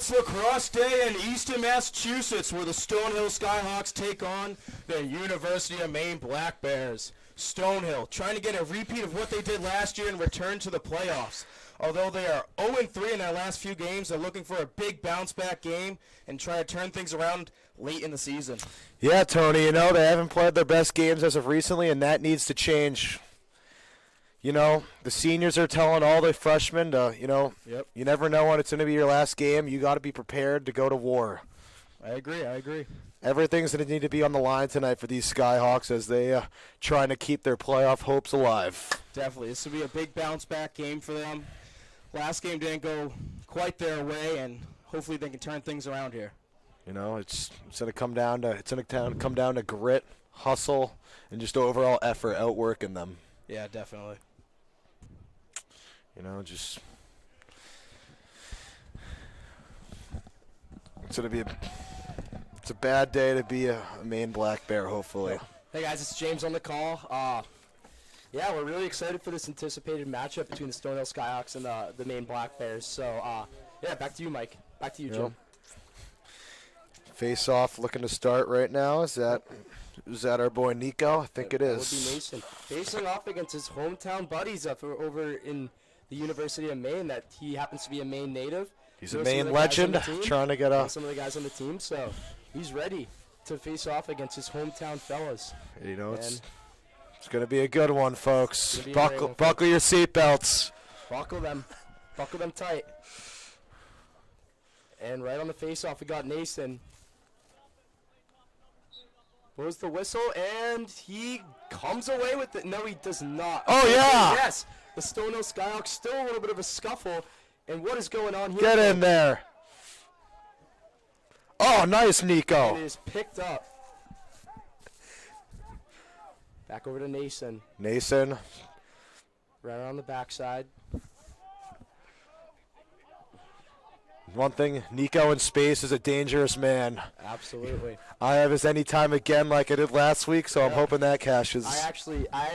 It's Lacrosse Day in Easton, Massachusetts, where the Stonehill Skyhawks take on the University of Maine Black Bears. Stonehill trying to get a repeat of what they did last year and return to the playoffs. Although they are 0-3 in their last few games, they're looking for a big bounce-back game and try to turn things around late in the season. Yeah, Tony, they haven't played their best games as of recently, and that needs to change. The seniors are telling all the freshmen to, Yep. You never know when it's going to be your last game. You got to be prepared to go to war. I agree. Everything's going to need to be on the line tonight for these Skyhawks as they trying to keep their playoff hopes alive. Definitely. This will be a big bounce-back game for them. Last game didn't go quite their way, and hopefully they can turn things around here. It's going to come down to grit, hustle, and just overall effort outworking them. Yeah, definitely. It's a bad day to be a Maine Black Bear, hopefully. Hey guys, it's James on the call. Yeah, we're really excited for this anticipated matchup between the Stonehill Skyhawks and the Maine Black Bears. So, yeah, back to you, Mike. Back to you, Jim. Face off looking to start right now. Is that our boy Nico? I think it is. That would be Mason. Facing off against his hometown buddies over in the University of Maine, that he happens to be a Maine native. He's a Maine legend, trying to get some of the guys on the team, so he's ready to face off against his hometown fellas. It's going to be a good one, folks. Buckle your seatbelts. Buckle them tight. And right on the face-off, we got Nason. Blows the whistle, and he comes away with it. No, he does not. Oh, yeah. Yes, the Stonehill Skyhawks still a little bit of a scuffle. And what is going on here? Get in there. Oh, nice, Nico. And it is picked up. Back over to Nason. Right around the backside. One thing, Nico in space is a dangerous man. Absolutely. I have his anytime again like I did last week, so I'm hoping that cashes. I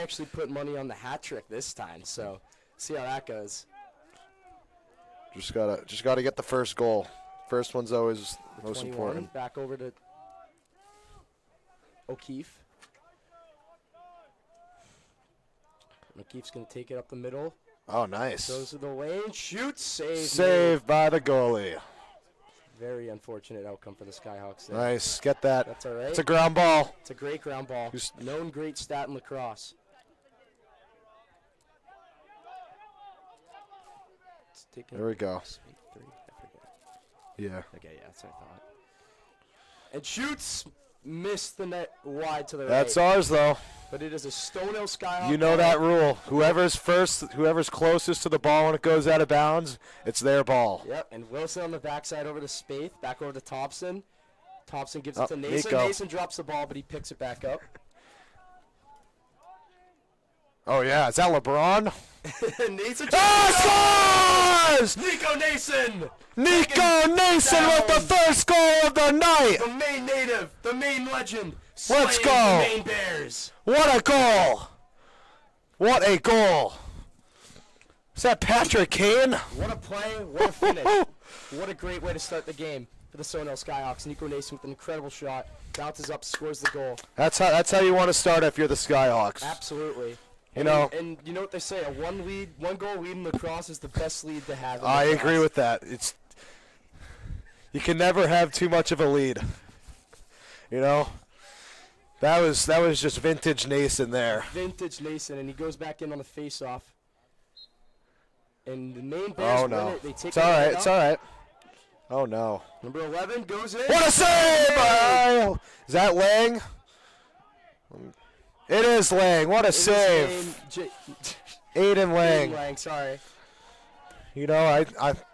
actually put money on the hat trick this time, so see how that goes. Just gotta get the first goal. First one's always the most important. Back over to O'Keefe. O'Keefe's gonna take it up the middle. Oh, nice. Goes to the lane, shoots, Saved by the goalie. Very unfortunate outcome for the Skyhawks there. Nice, get that. That's all right. It's a ground ball. It's a great ground ball. Known great stat in lacrosse. There we go. Yeah. Okay, yeah, that's what I thought. And shoots, missed the net wide to the right. That's ours, though. But it is a Stonehill Skyhawk. You know that rule. Whoever's closest to the ball when it goes out of bounds, it's their ball. Yep, and Wilson on the backside over to Spaeth, back over to Thompson. Thompson gives it to Nason. Nico. Nason drops the ball, but he picks it back up. Oh, yeah. Is that LeBron? Nason scores! Nico Nason! Nico Nason with the first goal of the night! The Maine native, the Maine legend. Let's go! The Maine Bears. What a goal! What a goal! Is that Patrick Kane? What a play, what a finish. What a great way to start the game for the Stonehill Skyhawks. Nico Nason with an incredible shot. Bounces up, scores the goal. That's how you want to start if you're the Skyhawks. Absolutely. And you know what they say, a one goal lead in lacrosse is the best lead to have. I agree with that. You can never have too much of a lead. That was just vintage Nason there. Vintage Nason, and he goes back in on the face-off. And the Maine Bears win it. They take It's all right. It's all right. Oh no. Number 11 goes in. What a save! Oh, is that Lang? It is Lang. What a save. Aiden Lang. Aiden Lang, sorry.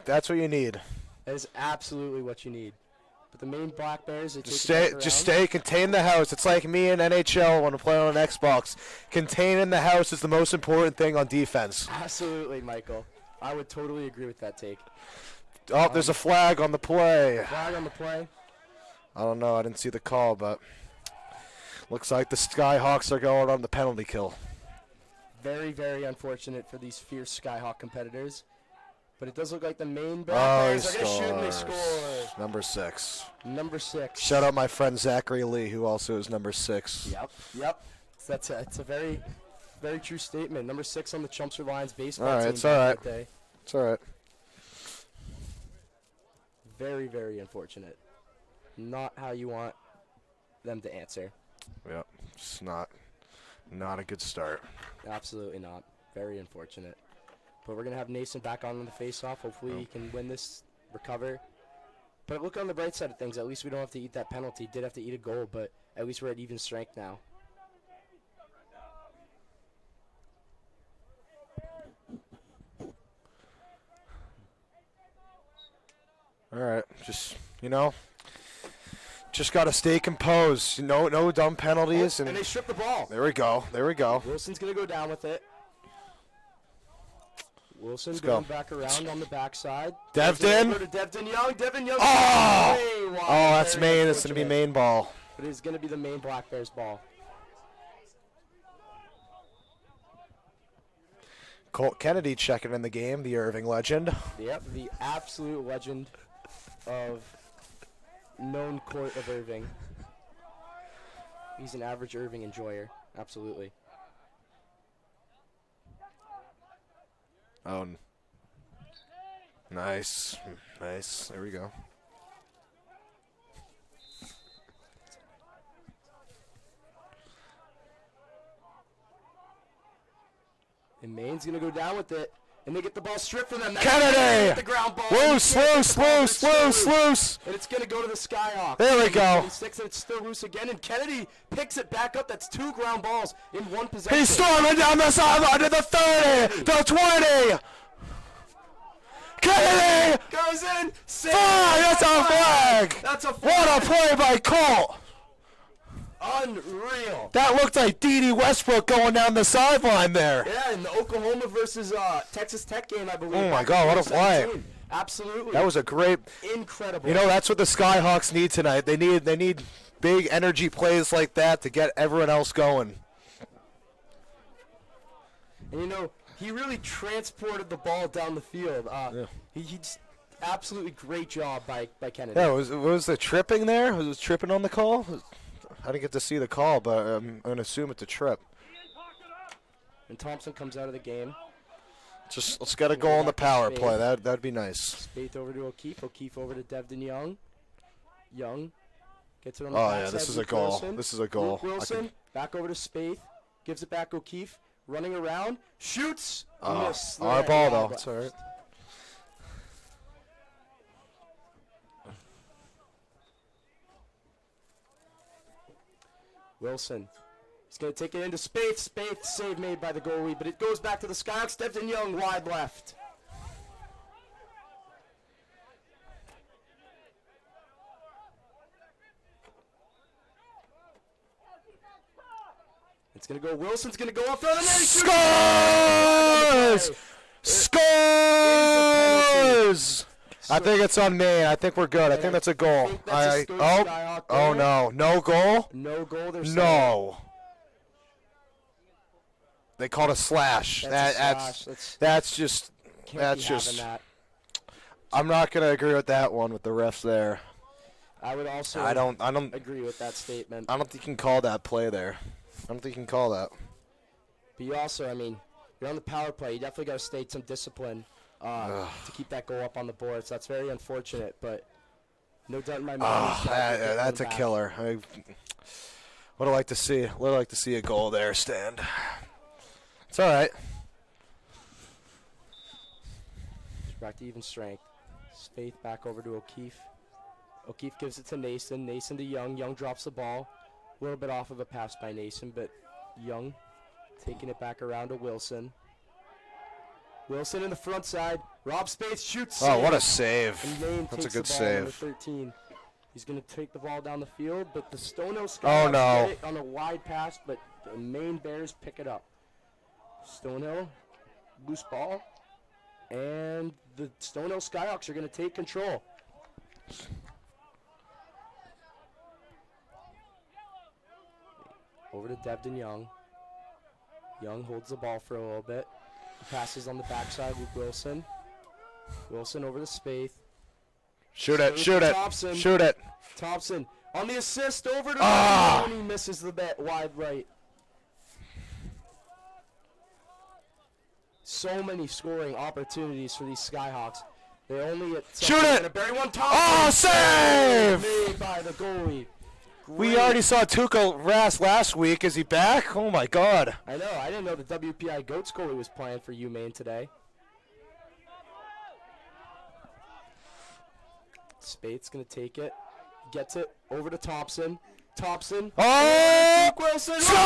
That's what you need. That is absolutely what you need. But the Maine Black Bears, just stay, contain the house. It's like me in NHL when I'm playing on an Xbox. Containing the house is the most important thing on defense. Absolutely, Michael. I would totally agree with that take. Oh, there's a flag on the play. Flag on the play. I don't know. I didn't see the call, but looks like the Skyhawks are going on the penalty kill. Very, very unfortunate for these fierce Skyhawk competitors. But it does look like the Maine Black he Bears are going to shoot and they scores. score. Number 6. Number 6. Shout out my friend Zachary Lee, who also is number 6. Yep. It's a very, very true statement. Number 6 on the Chelmsford Lions baseball All right, team. it's all right. That day. It's all right. Very, very unfortunate. Not how you want them to answer. Yep. It's not a good start. Absolutely not. Very unfortunate. But we're going to have Nason back on the face-off. Hopefully he can win this, recover. But look on the bright side of things. At least we don't have to eat that penalty. Did have to eat a goal, but at least we're at even strength now. All right. Just got to stay composed. No dumb penalties. And they strip the ball. There we go. Wilson's going to go down with it. Wilson Let's going go. back around on the backside. Devdin. Over to Devdin Young. Devdin Young. Oh! Wow, Oh, that's very Maine. It's going to be unfortunate. Maine ball. But it's going to be the Maine Black Bears ball. Colt Kennedy checking in the game, the Irving legend. Yep, the absolute legend of known court of Irving. He's an average Irving enjoyer. Absolutely. Oh, nice. There we go. And Maine's going to go down with it. And they get the ball stripped from them. Kennedy! The ground ball. Loose. And it's going to go to the Skyhawks. There we go. 6, and it's still loose again. And Kennedy picks it back up. That's 2 ground balls in 1 possession. He's storming down the sideline to the 30, the 20. Kennedy! Goes in. Save. That's a flag. That's a flag. What a play by Colt. Unreal. That looked like D.D. Westbrook going down the sideline there. Yeah, in the Oklahoma versus Texas Tech game, I believe. Oh, my back God, in what a play. 2017. Absolutely. That was a great. Incredible. That's what the Skyhawks need tonight. They need big energy plays like that to get everyone else going. And he really transported the ball down the field. He just absolutely great job by Kennedy. Yeah, was the tripping there? Was it tripping on the call? I didn't get to see the call, but I'm going to assume it's a trip. And Thompson comes out of the game. Just let's get a goal on the power play. That'd be nice. Spaeth over to O'Keefe. O'Keefe over to Devdin Young. Young gets it on the Oh backside. yeah, this is a Luke goal. Wilson. This is a goal. Luke Wilson back over to Spaeth. Gives it back O'Keefe. Running around. Shoots. Missed. Our ball though. It's all right. Wilson. He's going to take it into Spaeth. Spaeth save made by the goalie, but it goes back to the Skyhawks. Devdin Young wide left. It's going to go. Wilson's going to go up there. Scores! I think it's on Maine. I think we're good. I think that's a goal. Oh no. No goal? No goal. There's No. They called a slash. That's just. that. I'm not gonna agree with that one with the refs there. I would also. I don't agree with that statement. I don't think you can call that play there. I don't think you can call that. But you also, you're on the power play. You definitely got to state some discipline to keep that goal up on the board. So that's very unfortunate, but no doubt in my mind. That's a killer. I would like to see. Would like to see a goal there stand. It's all right. Back to even strength. Spaeth back over to O'Keefe. O'Keefe gives it to Nason. Nason to Young. Young drops the ball. A little bit off of a pass by Nason, but Young taking it back around to Wilson. Wilson in the front side. Rob Spaeth shoots. Oh, what a save. And Maine That's a takes good the ball, save. number 13. He's going to take the ball down the field, but the Stonehill Skyhawks get it on a wide pass, but the Maine Bears pick it up. Stonehill, loose ball, and the Stonehill Skyhawks are going to take control. Over to Devdin Young. Young holds the ball for a little bit. He passes on the backside with Wilson. Wilson over to Spaeth. Shoot it, shoot it, Thompson. shoot it. Thompson on the assist over to Ah! and he misses the bet wide right. So many scoring opportunities for these Skyhawks. They're only at shoot it! Bury one. Thompson. Oh, save! Made by the goalie. We Great. already saw Tuukka Rask last week. Is he back? Oh my God! I know. I didn't know the WPI Goats goalie was playing for Maine today. Spate's gonna take it. Gets it over to Thompson. Thompson. Oh! Luke Wilson. Scores!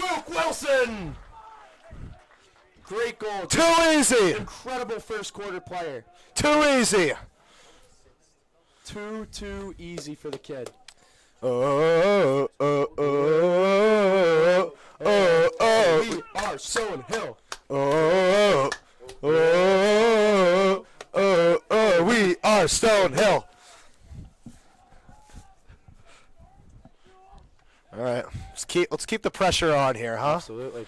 Luke Wilson. Great goal. Too easy. Incredible first quarter player. Too easy. Too easy for the kid. Oh, oh, oh, oh, oh, We are Stonehill. oh, oh, oh, oh, we are Stonehill. All right, let's keep the pressure on here, huh? Absolutely.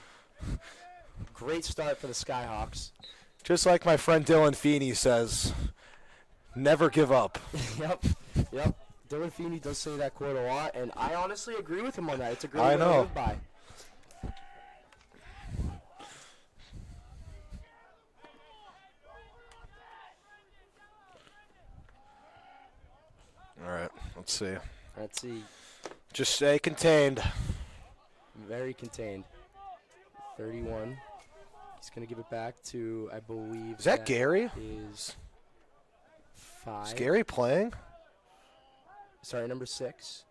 Great start for the Skyhawks. Just like my friend Dylan Feeney says, never give up. Yep. Dylan Feeney does say that quote a lot, and I honestly agree with him on that. It's a great I way to know. live by. All right, let's see. Let's see. Just stay contained. Very contained. 31. He's going to give it back to, I believe. Is that Gary? Is 5. Is Gary playing? Sorry, number 6.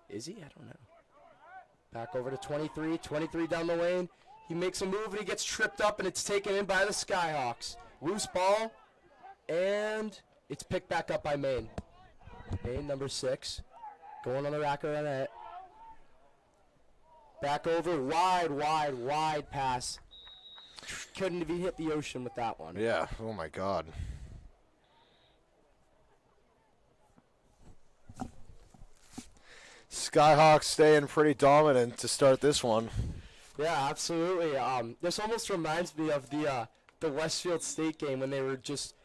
Is he? I don't know. Back over to 23. 23 down the lane. He makes a move and he gets tripped up and it's taken in by the Skyhawks. Loose ball. And it's picked back up by Maine. Maine, number 6. Going on the rack around that. Back over. Wide pass. Couldn't have hit the ocean with that one. Yeah. Oh, my God. Skyhawks staying pretty dominant to start this one. Yeah, absolutely. This almost reminds me of the Westfield State game when they were just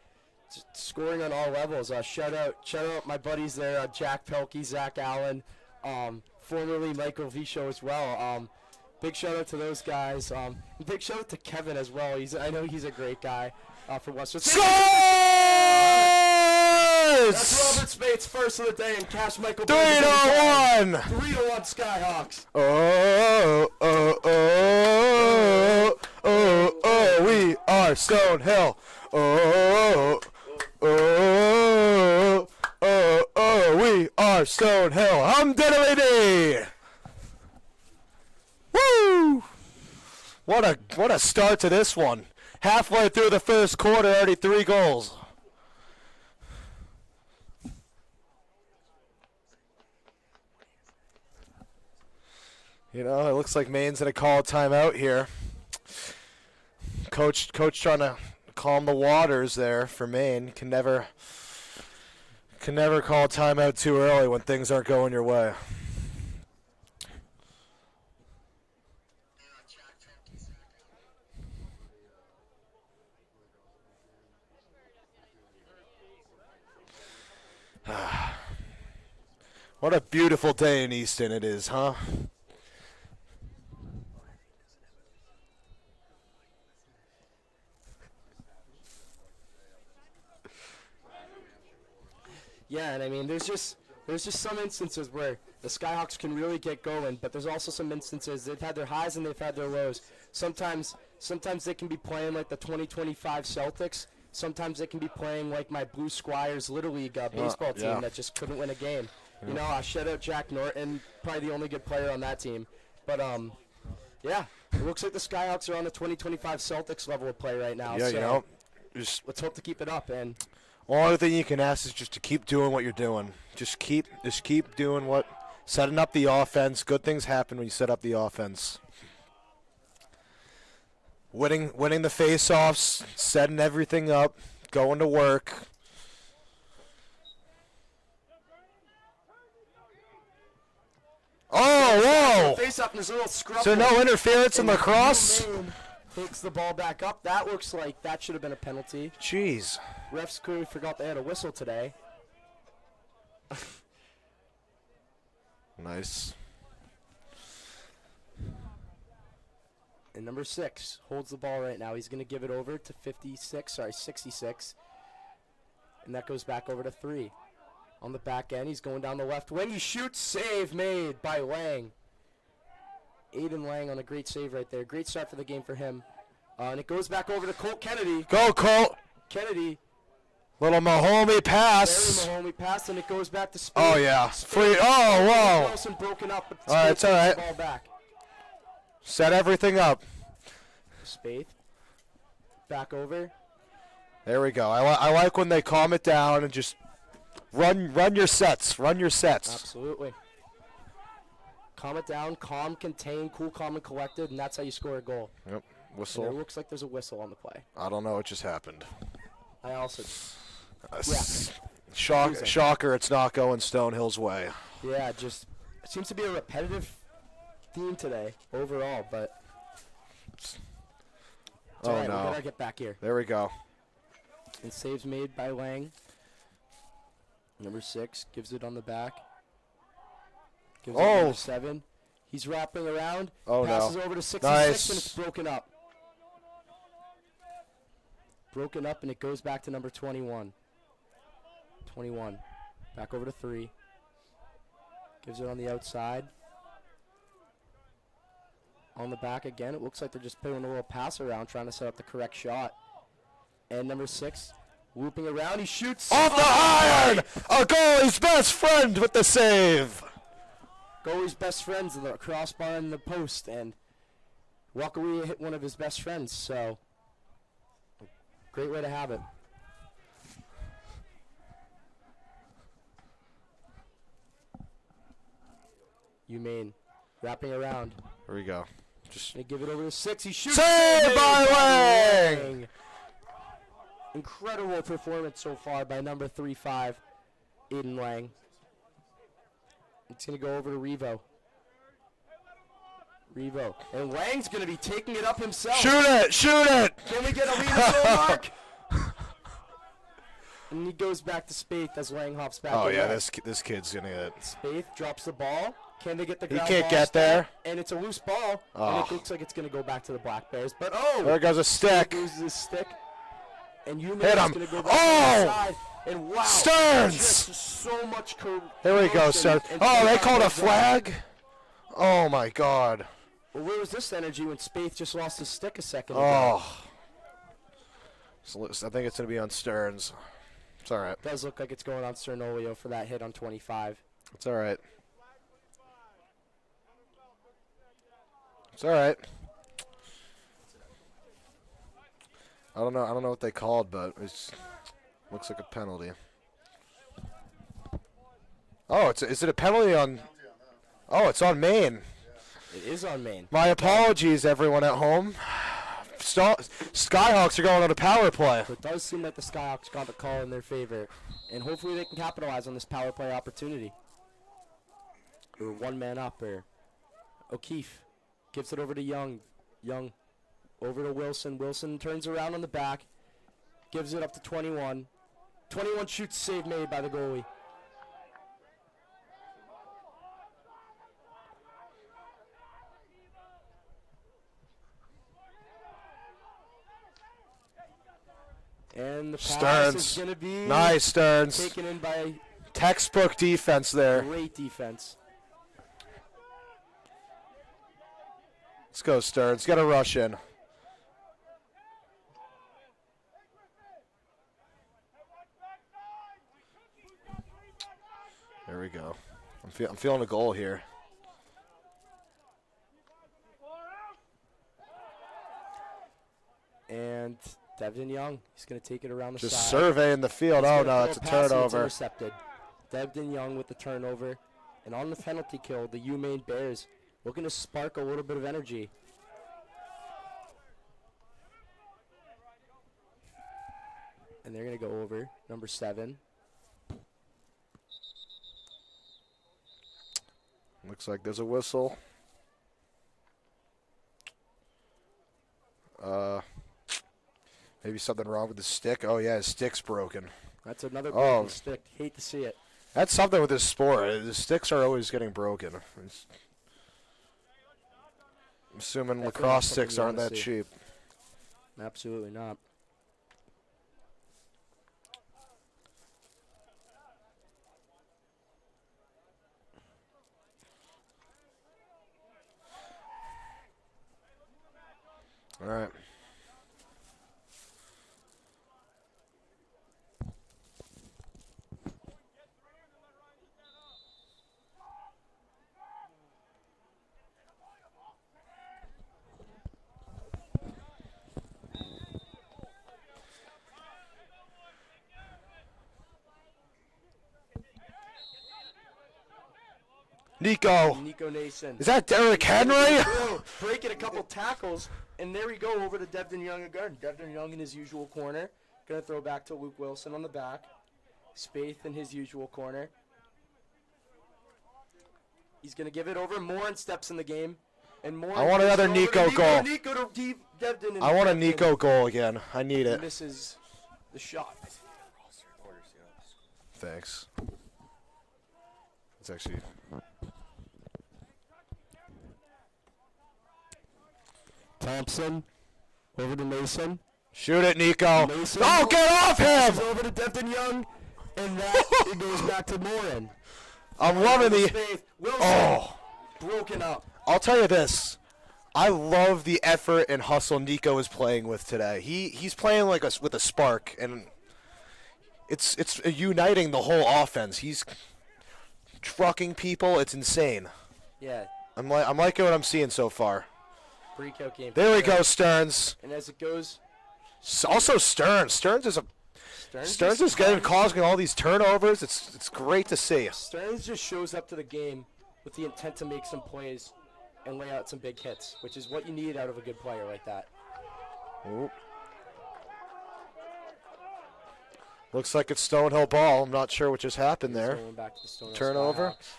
scoring on all levels. Shout out my buddies there, Jack Pelkey, Zach Allen, formerly Michael Visho as well. Big shout out to those guys. Big shout out to Kevin as well. I know he's a great guy for Westfield State. That's Robert Spate's first of the day and Cash Michael. 3-1. 3-1 Skyhawks. Oh, oh, oh, oh, oh, we are Stonehill. Oh, oh, oh, oh, we are Stonehill. I'm diddly-dee. Woo! What a start to this one. Halfway through the first quarter, already 3 goals. You know, it looks like Maine's gonna call a timeout here. Coach trying to calm the waters there for Maine. Can never call a timeout too early when things aren't going your way. What a beautiful day in Easton it is, huh? Yeah, and I mean, there's just some instances where the Skyhawks can really get going, but there's also some instances they've had their highs and they've had their lows. Sometimes they can be playing like the 2025 Celtics. Sometimes they can be playing like my Blue Squires Little League baseball team that just couldn't win a game. Yeah. You know, shout out Jack Norton, probably the only good player on that team. But yeah, it looks like the Skyhawks are on the 2025 Celtics level of play right now. Yeah, so you know, let's hope to keep it up. And only thing you can ask is just to keep doing what you're doing. Just keep doing setting up the offense. Good things happen when you set up the offense. Winning the face-offs, setting everything up, going to work. Oh, whoa! Face-up, there's a little scrum. So no interference in Lacrosse? Takes the ball back up. That looks like that should have been a penalty. Jeez. Refs clearly forgot they had a whistle today. Nice. And number 6 holds the ball right now. He's going to give it over to 66. And that goes back over to 3. On the back end, he's going down the left wing. He shoots. Save made by Lang. Aiden Lang on a great save right there. Great start for the game for him. And it goes back over to Colt Kennedy. Go, Colt. Kennedy. Little Mahomey pass. Very Mahomey pass, and it goes back to Spade. Oh, yeah. Free. Oh, whoa. Wilson broken up, but All right, it's all right. the ball back. Set everything up. Spade. Back over. There we go. I like when they calm it down and just run your sets. Run your sets. Absolutely. Calm it down, calm, contain, cool, calm, and collected, and that's how you score a goal. Yep. And Whistle. it looks like there's a whistle on the play. I don't know what just happened. I also, Shocker, it's not going Stonehill's way. yeah, just it seems to be a repetitive theme today overall, but it's all right, we gotta get back here. There we go. And saves made by Lang. Number 6 gives it on the back. Gives it to number 7. He's wrapping around. Oh, passes no. over to 66, Nice. and it's broken up. Broken up, and it goes back to number 21. 21. Back over to 3. Gives it on the outside. On the back again. It looks like they're just putting a little pass around, trying to set up the correct shot. And number 6, whooping around. He shoots. Off the iron! A goalie's best friend with the save. Goalie's best friends in the crossbar and the post, and luckily hit one of his best friends, so great way to have it. Maine wrapping around. Here we go. Just They give it over to 6. He shoots. Saved by Lang! Incredible performance so far by number 35, Aiden Lang. It's going to go over to Revo. And Lang's going to be taking it up himself. shoot it! Can we get a lead goal mark? And he goes back to Spaeth as Lang hops back. Oh in yeah, net. this kid's gonna get. Spaeth drops the ball. Can they get the He ground can't ball get stop? there. And it's a loose ball. Oh. And it looks like it's going to go back to the Black Bears. But There goes a stick. He loses his stick. And Hit him. going to go back to the side. And wow. Stearns! Just so much Here we go, Stearns. Oh, they called a flag. flag. Oh my God. Well, where was this energy when Spaeth just lost his stick a second ago? Oh. So I think it's gonna be on Stearns. It's all right. Does look like it's going on Cernolio for that hit on 25. It's all right. It's all right. I don't know what they called, but it looks like a penalty. Oh, is it a penalty on? Oh, it's on Maine. It is on Maine. My apologies, everyone at home. Skyhawks are going on a power play. So it does seem like the Skyhawks got the call in their favor, and hopefully they can capitalize on this power play opportunity. Or one man up, or O'Keefe gives it over to Young. Young over to Wilson. Wilson turns around on the back, gives it up to 21. 21 shoots, save made by the goalie. And the pass Stearns. is going to be Nice, Stearns. taken in by Textbook defense there. great defense. Let's go, Stearns. Got to rush in. There we go. I'm feeling a goal here. And Devin Young, he's going to take it around the Just side. surveying the field. He's Oh, gonna no, throw it's a pass and it's turnover. intercepted. Devin Young with the turnover. And on the penalty kill, the Maine Bears looking to spark a little bit of energy. And they're going to go over number 7. Looks like there's a whistle. Maybe something wrong with the stick. Oh, yeah, his stick's broken. That's another broken stick. Hate to see it. That's something with this sport. The sticks are always getting broken. I'm assuming Definitely lacrosse something sticks you aren't wanna that see. cheap. Absolutely not. All right. Nico. Nico Nason. Is that Derrick Henry? Breaking a couple tackles, and there we go over to Devin Young again. Devin Young in his usual corner. Going to throw back to Luke Wilson on the back. Spaeth in his usual corner. He's going to give it over. Morin steps in the game. And Morin I want another Nico goal. Nico to Devin. I want a Nico goal again. I need it. Misses the shot. Thanks. It's actually... Thompson over to Mason. Shoot it, Nico. Mason. Oh, get off Passes him! over to Devin Young. And that it goes back to Morin. I'm loving the... Spaeth. Wilson. Oh. Broken up. I'll tell you this. I love the effort and hustle Nico is playing with today. He's playing like with a spark, and it's uniting the whole offense. He's trucking people. It's insane. Yeah. I'm liking what I'm seeing so far. Breakout game. There we go, Stearns. And as it goes, Also Stearns. Stearns is causing all these turnovers. It's great to see. Stearns just shows up to the game with the intent to make some plays and lay out some big hits, which is what you need out of a good player like that. Oop. Looks like it's Stonehill ball. I'm not sure what just happened there. Going back to the Stonehill Turnover. Skyhawks.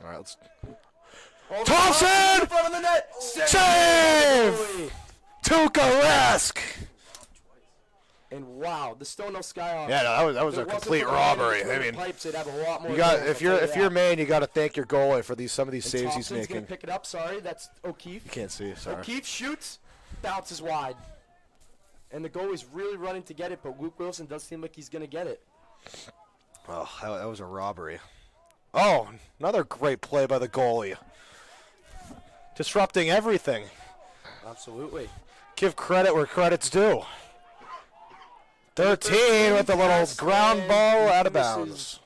All right, let's... Oh, Thompson! in front of the net. Save! Tuukka-esque! And wow, the Stonehill Skyhawks. Yeah, no, that was a If it wasn't complete for the robbery. between I the mean, pipes, they'd have a lot more you got goals, if I'll you're tell you that. Maine, you got to thank your goalie for some of these And saves Thompson's he's making. gonna pick it up. Sorry, that's O'Keefe. You can't see. Sorry. O'Keefe shoots, bounces wide. And the goalie's really running to get it, but Luke Wilson does seem like he's going to get it. Oh, that was a robbery. Oh, another great play by the goalie. Disrupting everything. Absolutely. Give credit where credit's due. 13 with a little ground ball out of bounds.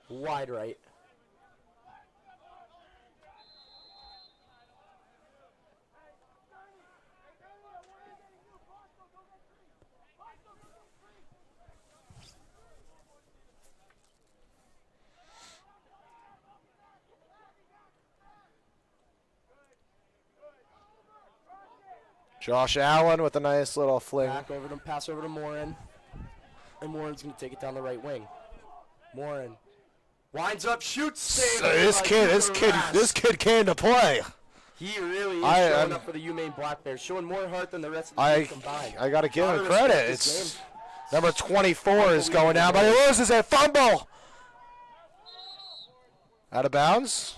Wide right. Josh Allen with a nice little fling. Back over to pass over to Morin. And Morin's going to take it down the right wing. Morin winds up, shoots, saves. This kid came to play. He really is showing up for the UMaine Black Bears, showing more heart than the rest of the team combined. I got to give him Gotta respect credit. this It's game. number 24 is going down, but he loses a fumble. Out of bounds.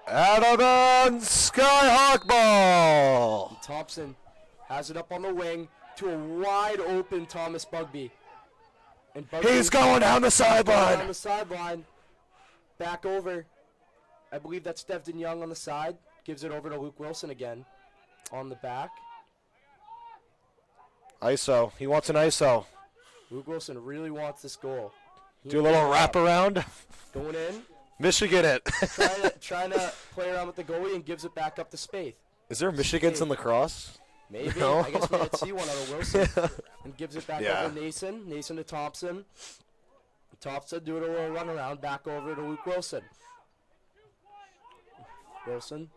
Out of bounds, Skyhawk ball. Thompson has it up on the wing to a wide open Thomas Bugby. And Bugby He's going down the down sideline. the sideline. Back over. I believe that's Devin Young on the side. Gives it over to Luke Wilson again on the back. ISO. He wants an ISO. Luke Wilson really wants this goal. Do a little wraparound. Going in. Michigan it. trying to play around with the goalie and gives it back up to Spaeth. Is there Michigans in lacrosse? Maybe. No. I guess we didn't see one out of Wilson. And gives it back Yeah. over to Nason. Nason to Thompson. Thompson doing a little run around. Back over to Luke Wilson. Wilson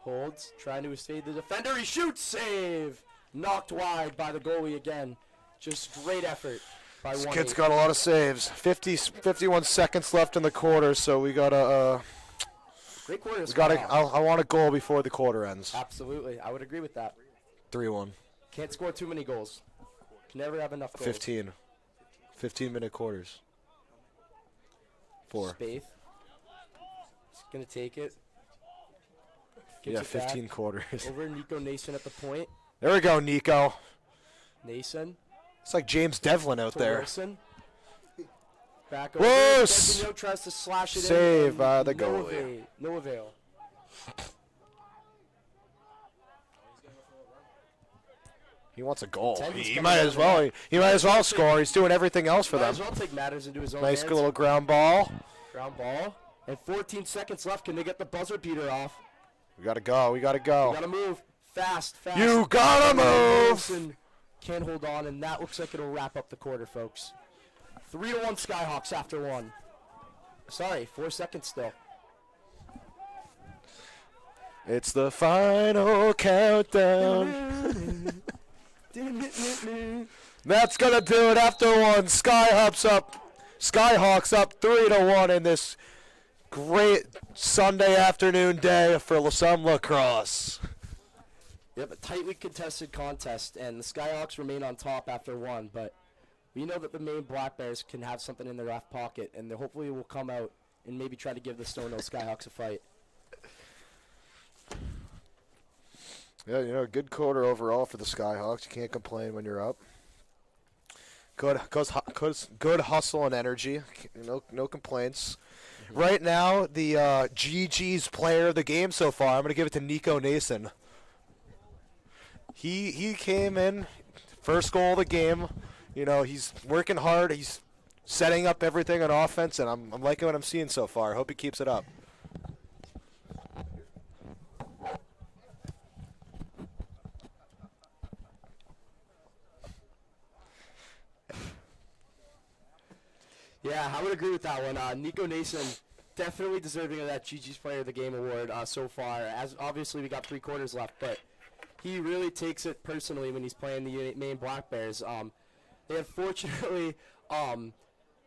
holds. Trying to evade the defender. He shoots. Save. Knocked wide by the goalie again. Just great effort by This one. kid's got a lot of saves. 51 seconds left in the quarter, so we got to Great quarters. We got. Skyhawks. I want a goal before the quarter ends. Absolutely. I would agree with that. 3-1. Can't score too many goals. Can never have enough goals. 15. 15-minute quarters. 4. Spaeth. He's going to take it. Gives Yeah, it 15 back. quarters. Over Nico Nason at the point. There we go, Nico. Nason. It's like James Devlin out To there. Wilson. Back Whoa, over. Designo tries to slash it save in. by the No goalie. avail. No avail. He wants a goal. Tendon's He coming might over as well. there. He might as well score. He's doing everything else for Might them. as well take matters into his own Nice hands. little ground ball. Ground ball. And 14 seconds left. Can they get the buzzer beater off? We gotta go. We gotta go. You gotta move. Fast, fast. You gotta move. Wilson can't hold on, and that looks like it'll wrap up the quarter, folks. 3-1 Skyhawks after 1. Sorry, 4 seconds still. It's the final countdown. That's gonna do it after 1. Skyhawks up 3-1 in this great Sunday afternoon day for some lacrosse. Yep, a tightly contested contest, and the Skyhawks remain on top after 1, but we know that the Maine Black Bears can have something in their left pocket, and they hopefully will come out and maybe try to give the Stonehill Skyhawks a fight. Yeah, good quarter overall for the Skyhawks. You can't complain when you're up. Good hustle and energy. No complaints. Right now, the GG's player of the game so far, I'm going to give it to Nico Nason. He came in, first goal of the game. He's working hard. He's setting up everything on offense, and I'm liking what I'm seeing so far. I hope he keeps it up. Yeah, I would agree with that one. Nico Nason definitely deserving of that GG's Player of the Game award so far. As obviously we got 3 quarters left, but he really takes it personally when he's playing the Maine Black Bears. They unfortunately,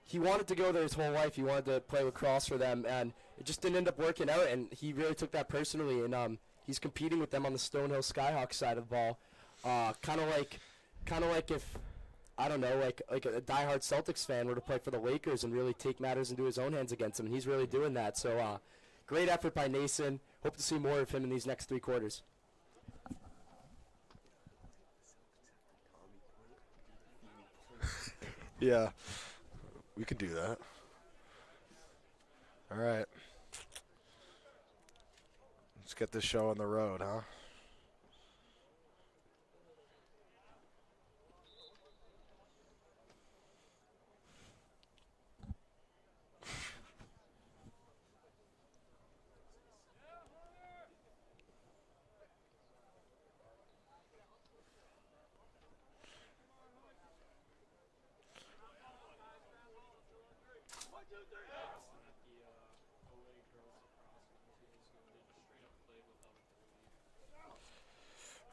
he wanted to go there his whole life. He wanted to play lacrosse for them, and it just didn't end up working out. And he really took that personally, and he's competing with them on the Stonehill Skyhawks side of the ball. Kind of like if, I don't know, like a diehard Celtics fan were to play for the Lakers and really take matters into his own hands against him. And he's really doing that. So great effort by Nason. Hope to see more of him in these next 3 quarters. Yeah, we could do that. All right. Let's get this show on the road, huh?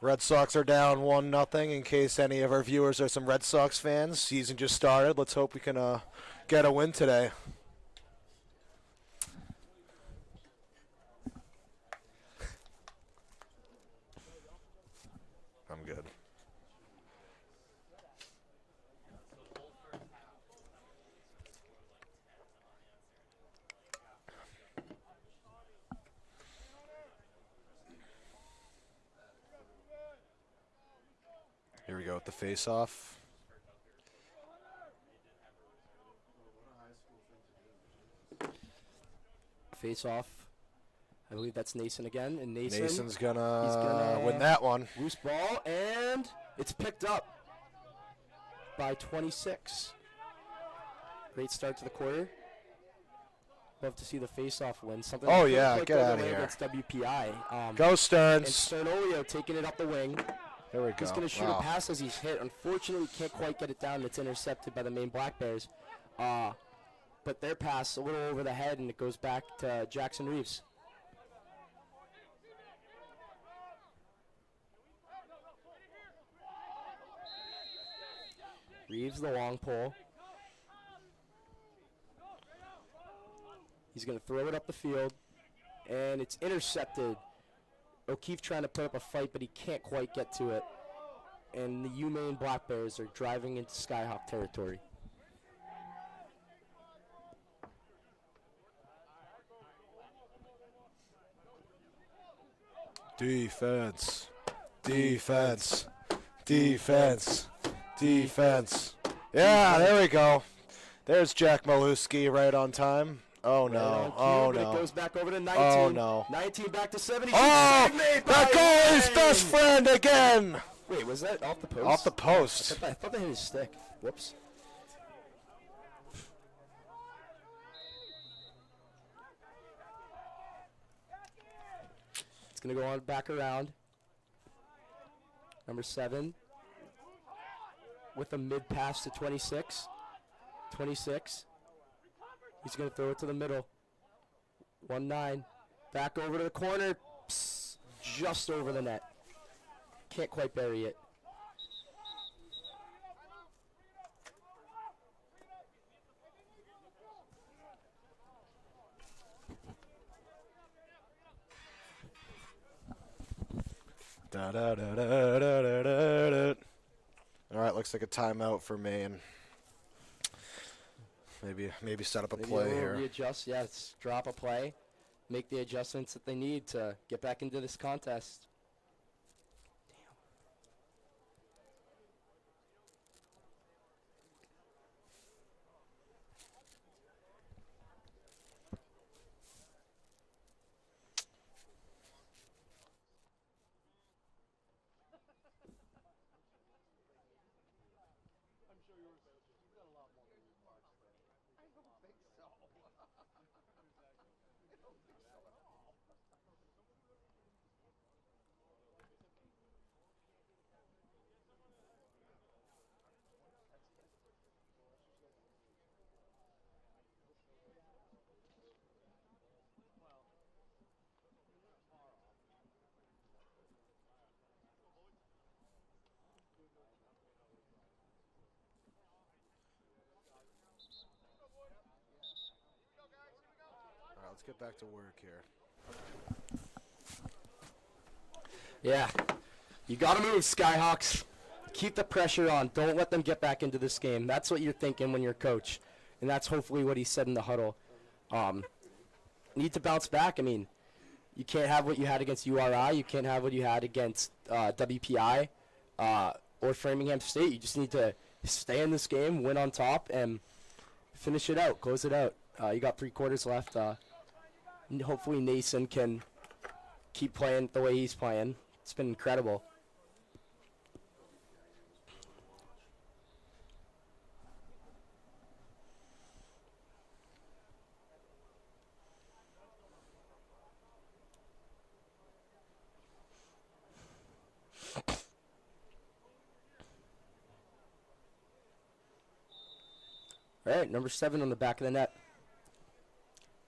Red Sox are down 1-0. In case any of our viewers are some Red Sox fans, season just started. Let's hope we can get a win today. I'm good. Here we go with the face-off. Face off. I believe that's Nason again, and Nason's he's gonna win that one. Loose ball, and it's picked up by 26. Great start to the quarter. Love to see the face-off win. Something Oh, that yeah, like get the outta other way here. against WPI. Go And Stearns. Sternolio taking it up the wing. There we go. He's going to shoot Wow. a pass as he's hit. Unfortunately, can't quite get it down. It's intercepted by the Maine Black Bears. But their pass a little over the head, and it goes back to Jackson Reeves. Reeves, the long pole. He's going to throw it up the field. and it's intercepted. O'Keefe trying to put up a fight, but he can't quite get to it. And the Maine Black Bears are driving into Skyhawk territory. Defense. Defense. Defense. Defense. Yeah, there we go. There's Jack Maluski right on time. Oh, no. Oh, no. It goes back over to 19. Oh, no. 19 back to 70. Oh, that goal is best friend again. Wait, was that off the post? Off the post. I thought they hit his stick. Whoops. It's going to go on back around. Number 7 with a mid pass to 26. 26. He's going to throw it to the middle. 1-9. Back over to the corner. Psst, just over the net. Can't quite bury it. Da, da, da, da, da, da, da. All right, looks like a timeout for Maine. Maybe set up a play here. Readjust, yes, drop a play, make the adjustments that they need to get back into this contest. All right, let's get back to work here. Yeah, you got to move, Skyhawks. Keep the pressure on. Don't let them get back into this game. That's what you're thinking when you're coach, and that's hopefully what he said in the huddle. Need to bounce back. I mean, you can't have what you had against URI. You can't have what you had against WPI or Framingham State. You just need to stay in this game, win on top, and finish it out, close it out. You got 3 quarters left. Hopefully Nason can keep playing the way he's playing. It's been incredible. All right, number 7 on the back of the net.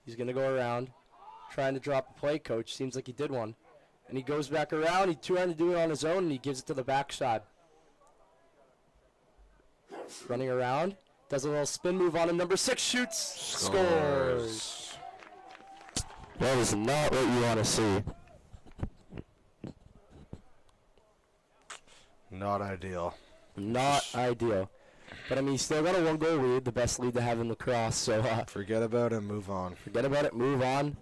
He's going to go around, trying to drop a play, coach. Seems like he did one. And he goes back around. He's trying to do it on his own, and he gives it to the backside. Running around. Does a little spin move on him. Number 6 shoots. Scores. That is not what you want to see. Not ideal. Not ideal. But, I mean, he's still got a 1-goal lead, the best lead to have in lacrosse. So forget about it, move on. Forget about it, move on,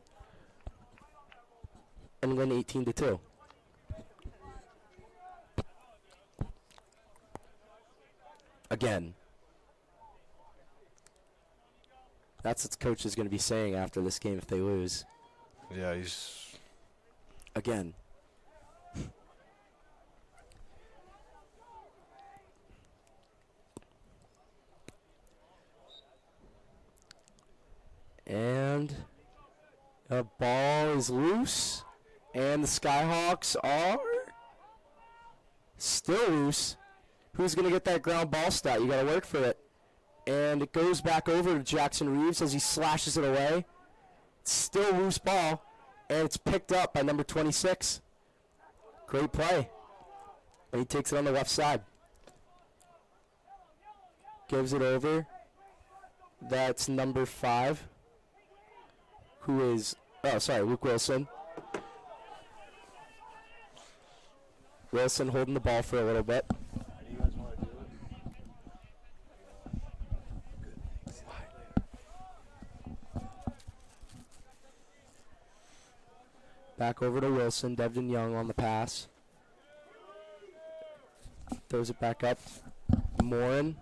and win 18-2. Again. That's what the coach is going to be saying after this game if they lose. Yeah, he's... Again. And the ball is loose, and the Skyhawks are still loose. Who's going to get that ground ball stat? You got to work for it. And it goes back over to Jackson Reeves as he slashes it away. It's still loose ball, and it's picked up by number 26. Great play. And he takes it on the left side. Gives it over. That's number 5. Who is Oh, sorry, Luke Wilson. Wilson holding the ball for a little bit. Back over to Wilson. Devin Young on the pass. Throws it back up. Morin.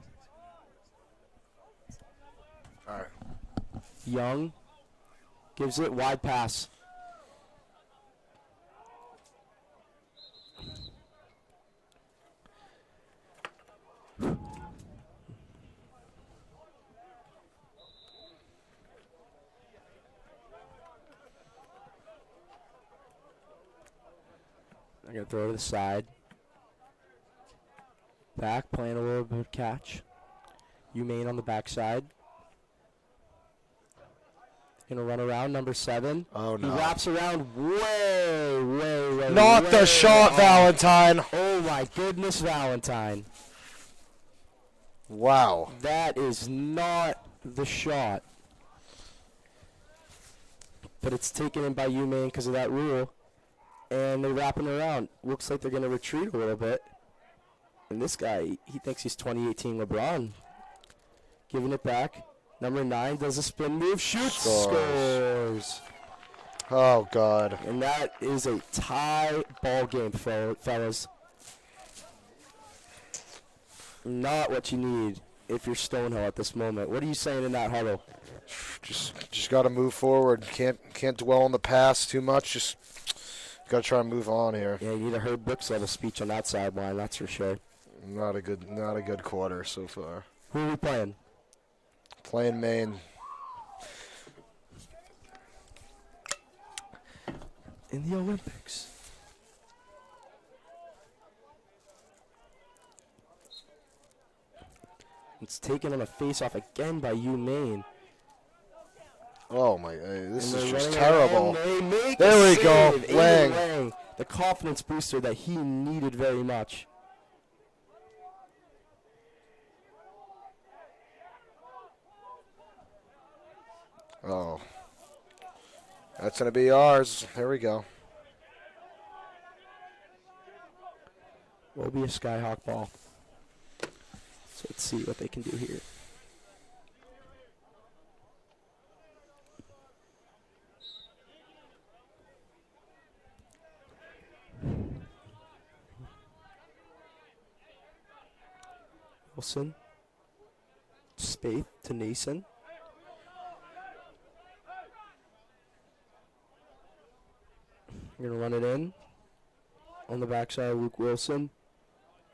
All right. Young gives it wide pass. I'm going to throw to the side. Back, playing a little bit of catch. Maine on the backside. Going to run around, number 7. Oh, no. He wraps around way. Not the shot, Valentine. Oh, my goodness, Valentine. Wow. That is not the shot. But it's taken in by Maine because of that rule. And they're wrapping around. Looks like they're going to retreat a little bit. And this guy, he thinks he's 2018 LeBron. Giving it back. Number 9 does a spin move. Shoots. Scores. Oh, God. And that is a tie ball game, fellas. Not what you need if you're Stonehill at this moment. What are you saying in that huddle? Just got to move forward. Can't dwell on the past too much. Just got to try and move on here. Yeah, you need a Herb Brooks level speech on that sideline, that's for sure. Not a good quarter so far. Who are we playing? Playing Maine. In the Olympics. It's taken on a face-off again by Maine. Oh my! This And is they're just running around. terrible. They make There a we save. go, Aiden Lang. Lang, the confidence booster that he needed very much. Oh, that's gonna be ours. There we go. Will be a Skyhawk ball. So let's see what they can do here. Wilson. Spaeth to Nason. You're going to run it in. On the backside, Luke Wilson.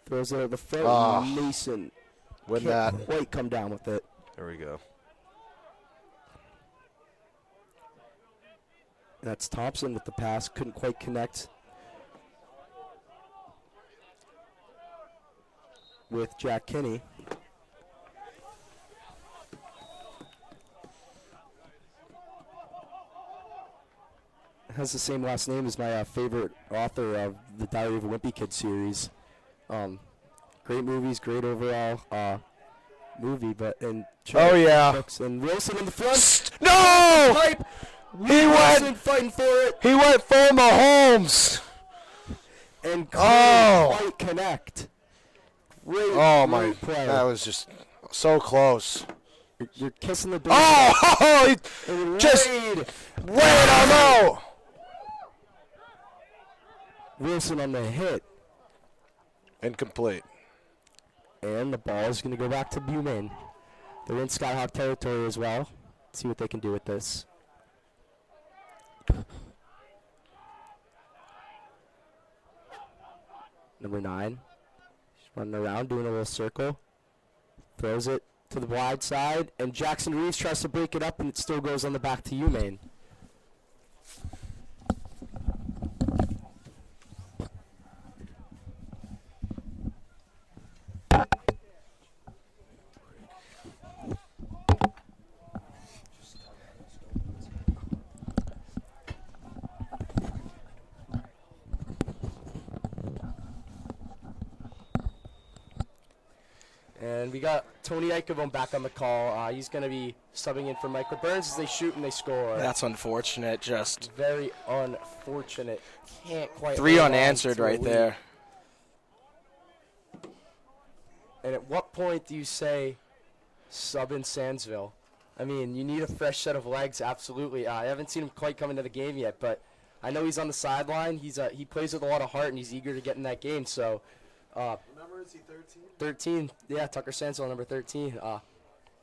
Throws it at the front. Ah. Nason Win can't that. quite come down with it. There we go. That's Thompson with the pass. Couldn't quite connect with Jack Kinney. Has the same last name as my favorite author of the Diary of a Wimpy Kid series. Great movies, great overall movie, but Oh, yeah. Brooks and Wilson in the front. No! Pipe. He Wilson went. fighting for it He went for Mahomes. and Oh. couldn't quite connect. Great, Oh my! great play. That was just so close. You're kissing the door. Oh! He And just Wade. wait! I know. Wilson on the hit. Incomplete. And the ball is going to go back to Maine. They're in Skyhawk territory as well. Let's see what they can do with this. Number 9. He's running around, doing a little circle. Throws it to the wide side. And Jackson Reeves tries to break it up, and it still goes on the back to Maine. And we got Tony Ikovone back on the call. He's going to be subbing in for Michael Burns as they shoot and they score. That's unfortunate. Just very unfortunate. Can't quite. 3 hold on unanswered to a right lead. there. And at what point do you say sub in Sandsville? I mean, you need a fresh set of legs, absolutely. I haven't seen him quite come into the game yet, but I know he's on the sideline. He plays with a lot of heart, and he's eager to get in that game. So, What number is he, 13? 13, yeah, Tucker Sandsville, number 13.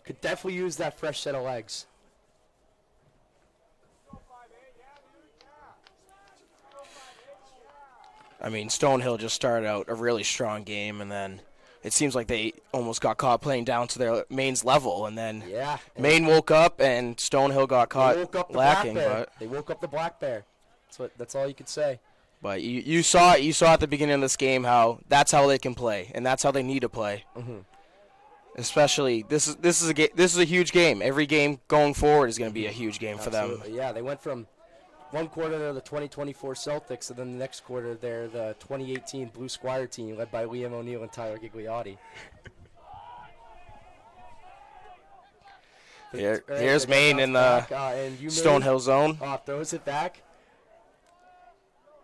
Could definitely use that fresh set of legs. I mean, Stonehill just started out a really strong game, and then it seems like they almost got caught playing down to their Maine's level, and then Yeah. Maine woke up and Stonehill got They caught woke up the lacking. black bear. But They woke up the black bear. That's all you could say. you saw at the beginning of this game how that's how they can play, and that's how they need to play. Mm-hmm. Especially this is a huge game. Every game going forward is going to be a huge game for them. Absolutely. Yeah, they went from one quarter they're the 2024 Celtics, and then the next quarter they're the 2018 Blue Squire team led by Liam O'Neill and Tyler Gigliotti. Here's Maine in the Stonehill zone. Throws it back.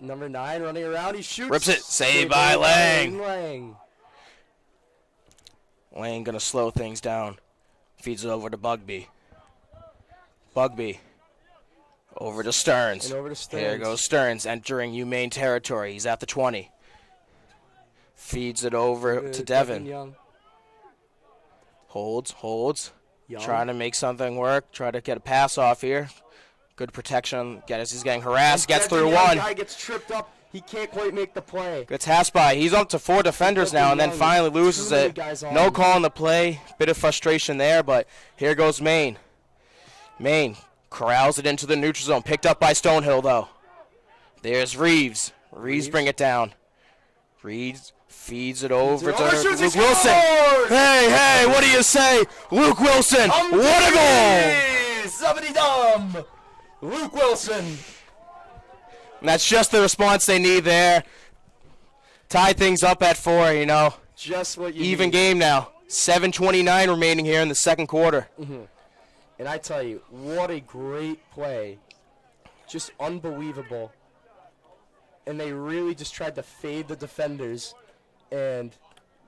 Number 9 running around. He shoots. Rips it. Saved by Lang. Lang. Lang going to slow things down. Feeds it over to Bugby. Bugby. Over to Stearns. And over to Stearns. Here goes Stearns entering UMaine territory. He's at the 20. Feeds it over to Devin. Young. Holds. Young. Trying to make something work. Try to get a pass off here. Good protection. He's getting harassed. Gets Devin through Young one. Guy gets tripped up. He can't quite make the play. Gets passed by. He's up to 4 defenders now, and then Young. finally loses Too many it. guys on No him. call on the play. Bit of frustration there, but here goes Maine. Maine corrals it into the neutral zone. Picked up by Stonehill, though. There's Reeves. Reeves bring it down. Reeves feeds it over to Shoots, he Luke Wilson. scores! Hey, what do you say? Luke Wilson, what a goal! Somebody dumb. Luke Wilson. And that's just the response they need there. Tie things up at 4, Just what you Even need. game now. 7:29 remaining here in the second quarter. And I tell you, what a great play. Just unbelievable. And they really just tried to fade the defenders and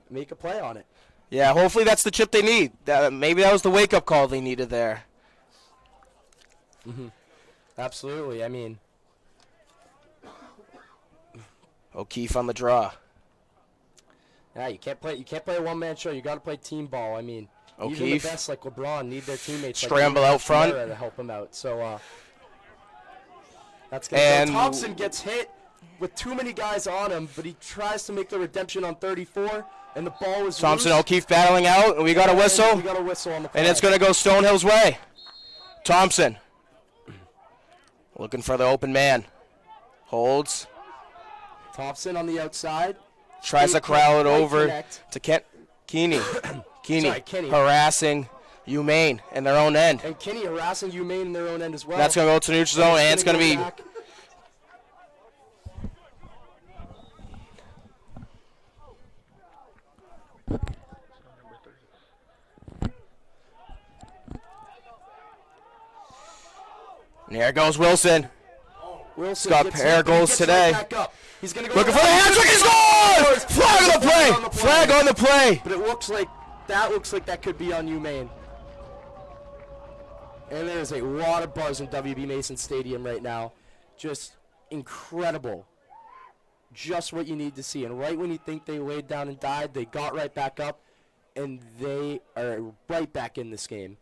make a play on it. Yeah, hopefully that's the chip they need. Maybe that was the wake-up call they needed there. Absolutely. I mean, O'Keefe on the draw. yeah, you can't play a one-man show. You got to play team ball. I mean, even the O'Keefe. best like LeBron need their teammates Scramble like out front. to help him out. So that's good. And Thompson gets hit with too many guys on him, but he tries to make the redemption on 34, and the ball is Thompson, loose. O'Keefe battling out, and we got a whistle. We got a whistle on the play. And it's going to go Stonehill's way. Thompson. Looking for the open man. Holds. Thompson on the outside. Tries to corral it Right over connect. to Keeney. Sorry, Kenny. Harassing UMaine in their own end. And Kenny harassing UMaine in their own end as well. That's going to go to neutral zone, and it's going to be back. And there goes Wilson. Wilson got gets pair hit, but he goals gets today. right back up. He's gonna go Looking for the hat trick. He scores! Flag on the play. Flag on the play. But it looks like that could be on UMaine. And there's a lot of buzz in W.B.Mason Stadium right now. Just incredible. Just what you need to see. And right when you think they laid down and died, they got right back up, and they are right back in this game.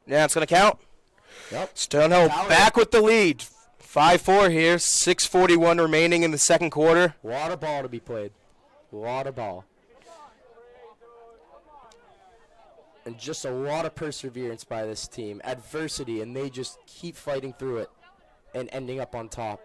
Yeah, it's going to count. Yep. Stonehill Count it. back with the lead. 5-4 here. 6:41 remaining in the second quarter. A lot of ball to be played. A lot of ball. And just a lot of perseverance by this team. Adversity, and they just keep fighting through it and ending up on top.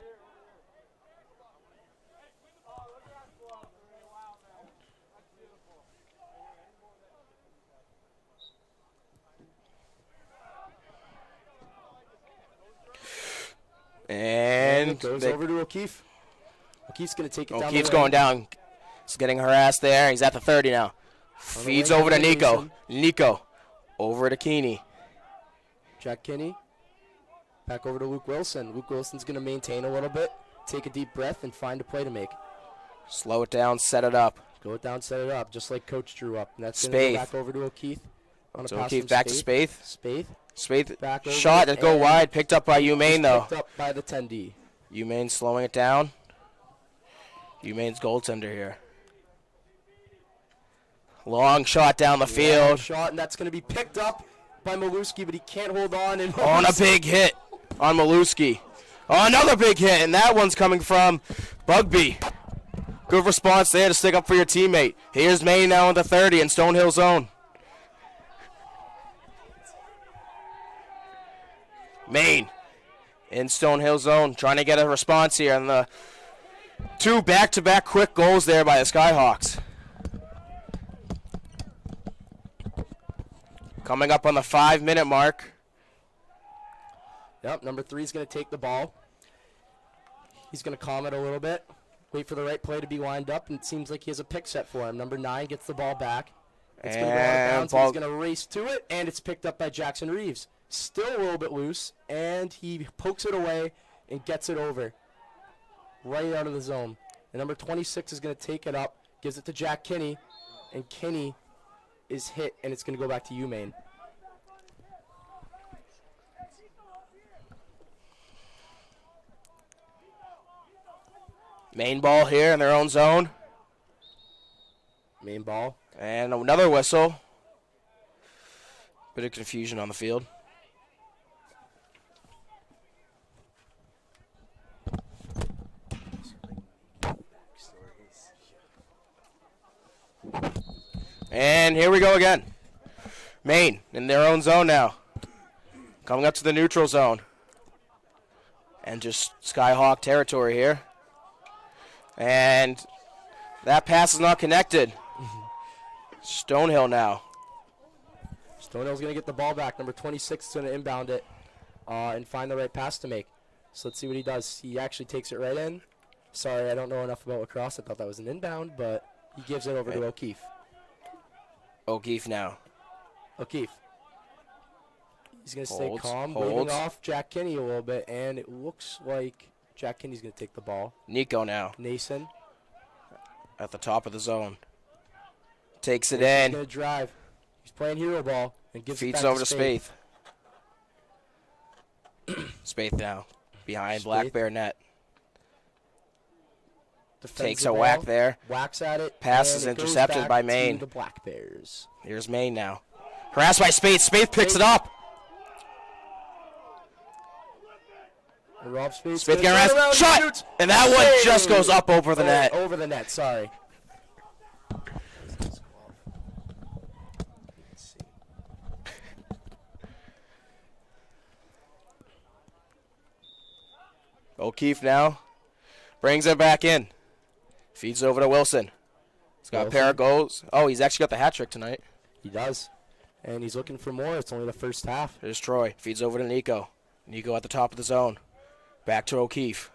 And it goes they- over to O'Keefe. O'Keefe's going to take it down the O'Keefe's wing. going down. He's getting harassed there. He's at the 30 now. Feeds over to Nico. Nico over to Keeney. Jack Kinney. Back over to Luke Wilson. Luke Wilson's going to maintain a little bit, take a deep breath, and find a play to make. Slow it down, set it up. Go it down, set it up, just like Coach drew up. And that's going to go back over to O'Keefe. So O'Keefe back to Spaeth. Spaeth back over shot to go wide, picked up by U-Maine though. Picked up by the 10D. U-Maine slowing it down. U-Maine's goaltender here. Long shot down the field. Long shot, and that's going to be picked up by Maluski, but he can't hold on. And on a big hit on Maluski. Oh, another big hit, and that one's coming from Bugby. Good response there to stick up for your teammate. Here's Maine now in the 30 in Stonehill zone. Maine in Stonehill zone, trying to get a response here, and the two back-to-back quick goals there by the Skyhawks. Coming up on the 5-minute mark. Yep, number 3 is going to take the ball. He's going to calm it a little bit, wait for the right play to be lined up, and it seems like he has a pick set for him. Number 9 gets the ball back. It's going to go out of bounds, and he's going to race to it, and it's picked up by Jackson Reeves. Still a little bit loose, and he pokes it away and gets it over right out of the zone. And number 26 is going to take it up, gives it to Jack Kinney, and Kinney is hit, and it's going to go back to U-Maine. Maine ball here in their own zone. Maine ball. And another whistle. Bit of confusion on the field. And here we go again. Maine in their own zone now. Coming up to the neutral zone. And just Skyhawk territory here. And that pass is not connected. Stonehill now. Stonehill's going to get the ball back. Number 26 is going to inbound it and find the right pass to make. So let's see what he does. He actually takes it right in. Sorry, I don't know enough about lacrosse. I thought that was an inbound, but he gives it over to O'Keefe. O'Keefe now. O'Keefe. He's going to stay calm, waving off Jack Kinney a little bit, and it looks like Jack Kinney's going to take the ball. Nico now. Nason. At the top of the zone. Takes it Nason's in. going to drive. He's playing hero ball and gives Feeds it back over to Spaeth. Spaeth now. Behind Black Bear net. Takes a whack there. Whacks at it. Pass is intercepted by Maine. The Black Bears. Here's Maine now. Harassed by Spaeth. Spaeth picks it up. Rob Spaeth getting harassed. Shot! And that one just goes up over the net. Over the net, sorry. O'Keefe now brings it back in. Feeds over to Wilson. He's got a pair of goals. Oh, he's actually got the hat trick tonight. He does. And he's looking for more. It's only the first half. There's Troy. Feeds over to Nico. Nico at the top of the zone. Back to O'Keefe.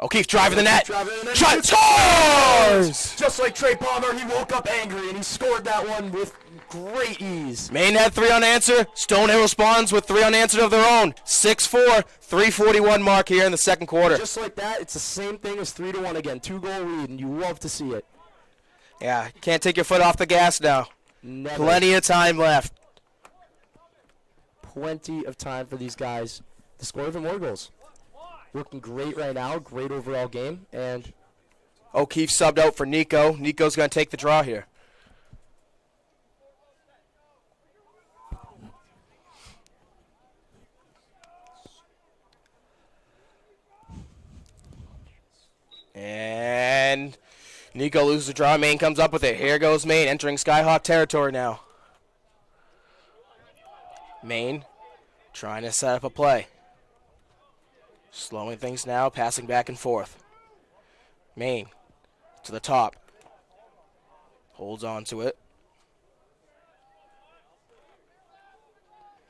O'Keefe driving the net. Shot! Scores! Just like Trey Palmer, he woke up angry, and he scored that one with great ease. Maine had 3 unanswered. Stonehill responds with 3 unanswered of their own. 6-4, 3:41 mark here in the second quarter. Just like that, it's the same thing as 3-1 again. 2-goal lead, and you love to see it. Yeah, can't take your foot off the gas now. Never. Plenty of time left. Plenty of time for these guys to score even more goals. Working great right now. Great overall game. And O'Keefe subbed out for Nico. Nico's going to take the draw here. And Nico loses the draw. Maine comes up with it. Here goes Maine entering Skyhawk territory now. Maine trying to set up a play. Slowing things now, passing back and forth. Maine to the top. Holds on to it.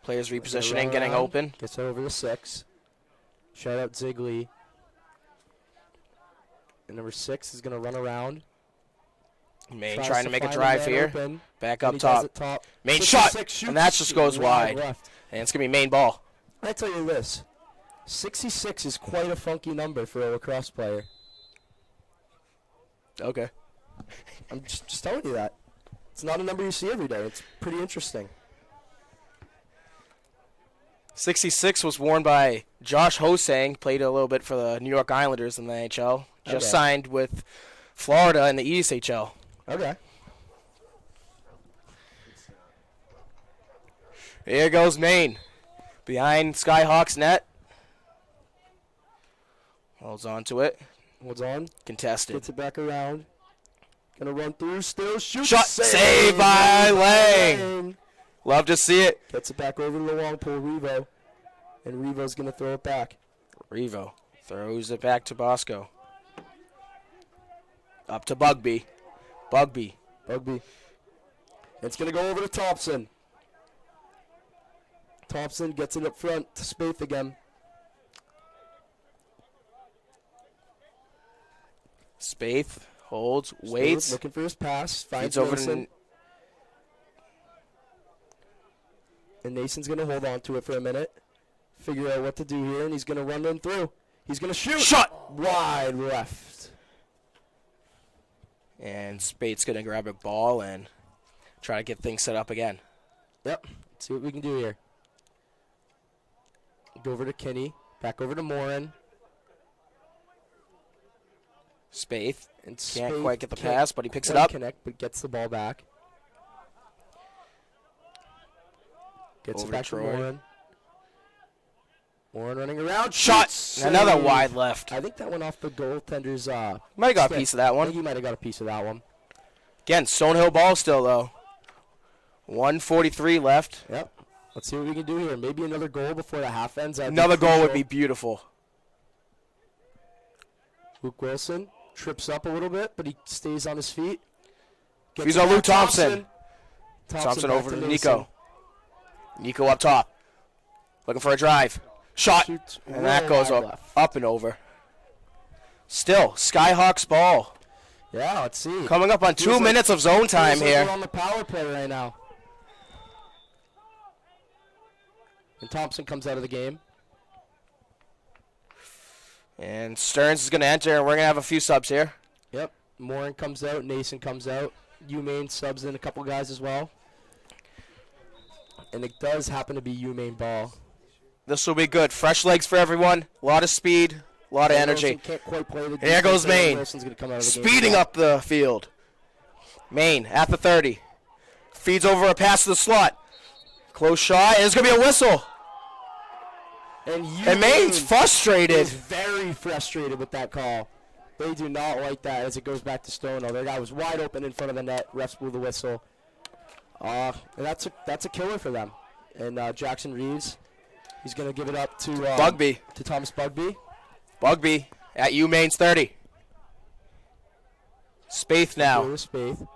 Players repositioning, getting open. Gets over the 6. Shout out Zigley. And number 6 is going to run around. Maine Tries trying to make a find drive man here. open, Back and up he does top. it top. Maine 66 shot, shoots and that just goes wide. left. And it's going to be Maine ball. I tell you this, 66 is quite a funky number for a lacrosse player. Okay. I'm just telling you that. It's not a number you see every day. It's pretty interesting. 66 was worn by Josh Hosang, played a little bit for the New York Islanders in the NHL. Just Okay. signed with Florida in the ECHL. Okay. Here goes Maine. Behind Skyhawks net. Holds on to it. Holds on. Contested. Gets it back around. Gonna run through. Still shoots. Shot. Saved by Lang. Love to see it. Gets it back over to the long pole, Revo. And Revo's gonna throw it back. Revo throws it back to Bosco. Up to Bugby. Bugby. It's gonna go over to Thompson. Thompson gets it up front to Spaeth again. Spaeth holds, Spaeth waits. looking for his pass. Finds Feeds over Mason. to And Nason's going to hold on to it for a minute. Figure out what to do here, and he's going to run them through. He's going to shoot. Shot! Wide left. And Spaeth's going to grab a ball and try to get things set up again. Yep. Let's see what we can do here. Go over to Kinney. Back over to Morin. Spaeth And can't Spaeth quite get the can't pass, but he picks it quite up. Connect, but gets the ball back. Gets Over it back to to Troy. Morin. Morin running around. Shot! Shoots. Another Save. wide left. I think that went off the goaltender's Might have got a stick. piece of that I think one. he might have got a piece of that one. Again, Stonehill ball still, though. 1:43 left. Yep. Let's see what we can do here. Maybe another goal before the half ends. That'd Another goal would be crucial. beautiful. Luke Wilson trips up a little bit, but he stays on his feet. Gets He's it on back Luke Thompson. back Thompson over to Mason. Nico. Nico up top. Looking for a drive. Shot. Shoots And that real goes wide up, left. up and over. Still, Skyhawks ball. Yeah, let's see. Coming up on 2 minutes of zone time Feels like here. we're on the power play right now. And Thompson comes out of the game. And Stearns is going to enter, and we're going to have a few subs here. Yep. Morin comes out. Nason comes out. U-Maine subs in a couple guys as well. And it does happen to be U-Maine ball. This will be good. Fresh legs for everyone. A lot of speed, a lot of energy. Wilson can't quite play the Here goes defense there. Maine. Wilson's gonna come out of the game. Speeding up the field. Maine at the 30. Feeds over a pass to the slot. Close shot, and it's going to be a whistle. And Maine's frustrated. is very frustrated with that call. They do not like that as it goes back to Stonehill. Their guy was wide open in front of the net. Refs blew the whistle. And that's a killer for them. And Jackson Reeves, he's going to give it up to Bugby. to Thomas Bugby. Bugby at U-Maine's 30. Spaeth now. Here's Spaeth.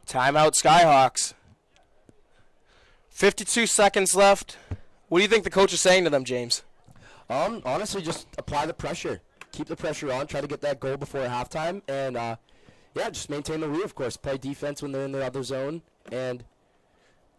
Timeout Skyhawks. 52 seconds left. What do you think the coach is saying to them, James? Honestly, just apply the pressure. Keep the pressure on. Try to get that goal before halftime. And, yeah, just maintain the lead, of course. Play defense when they're in the other zone. And,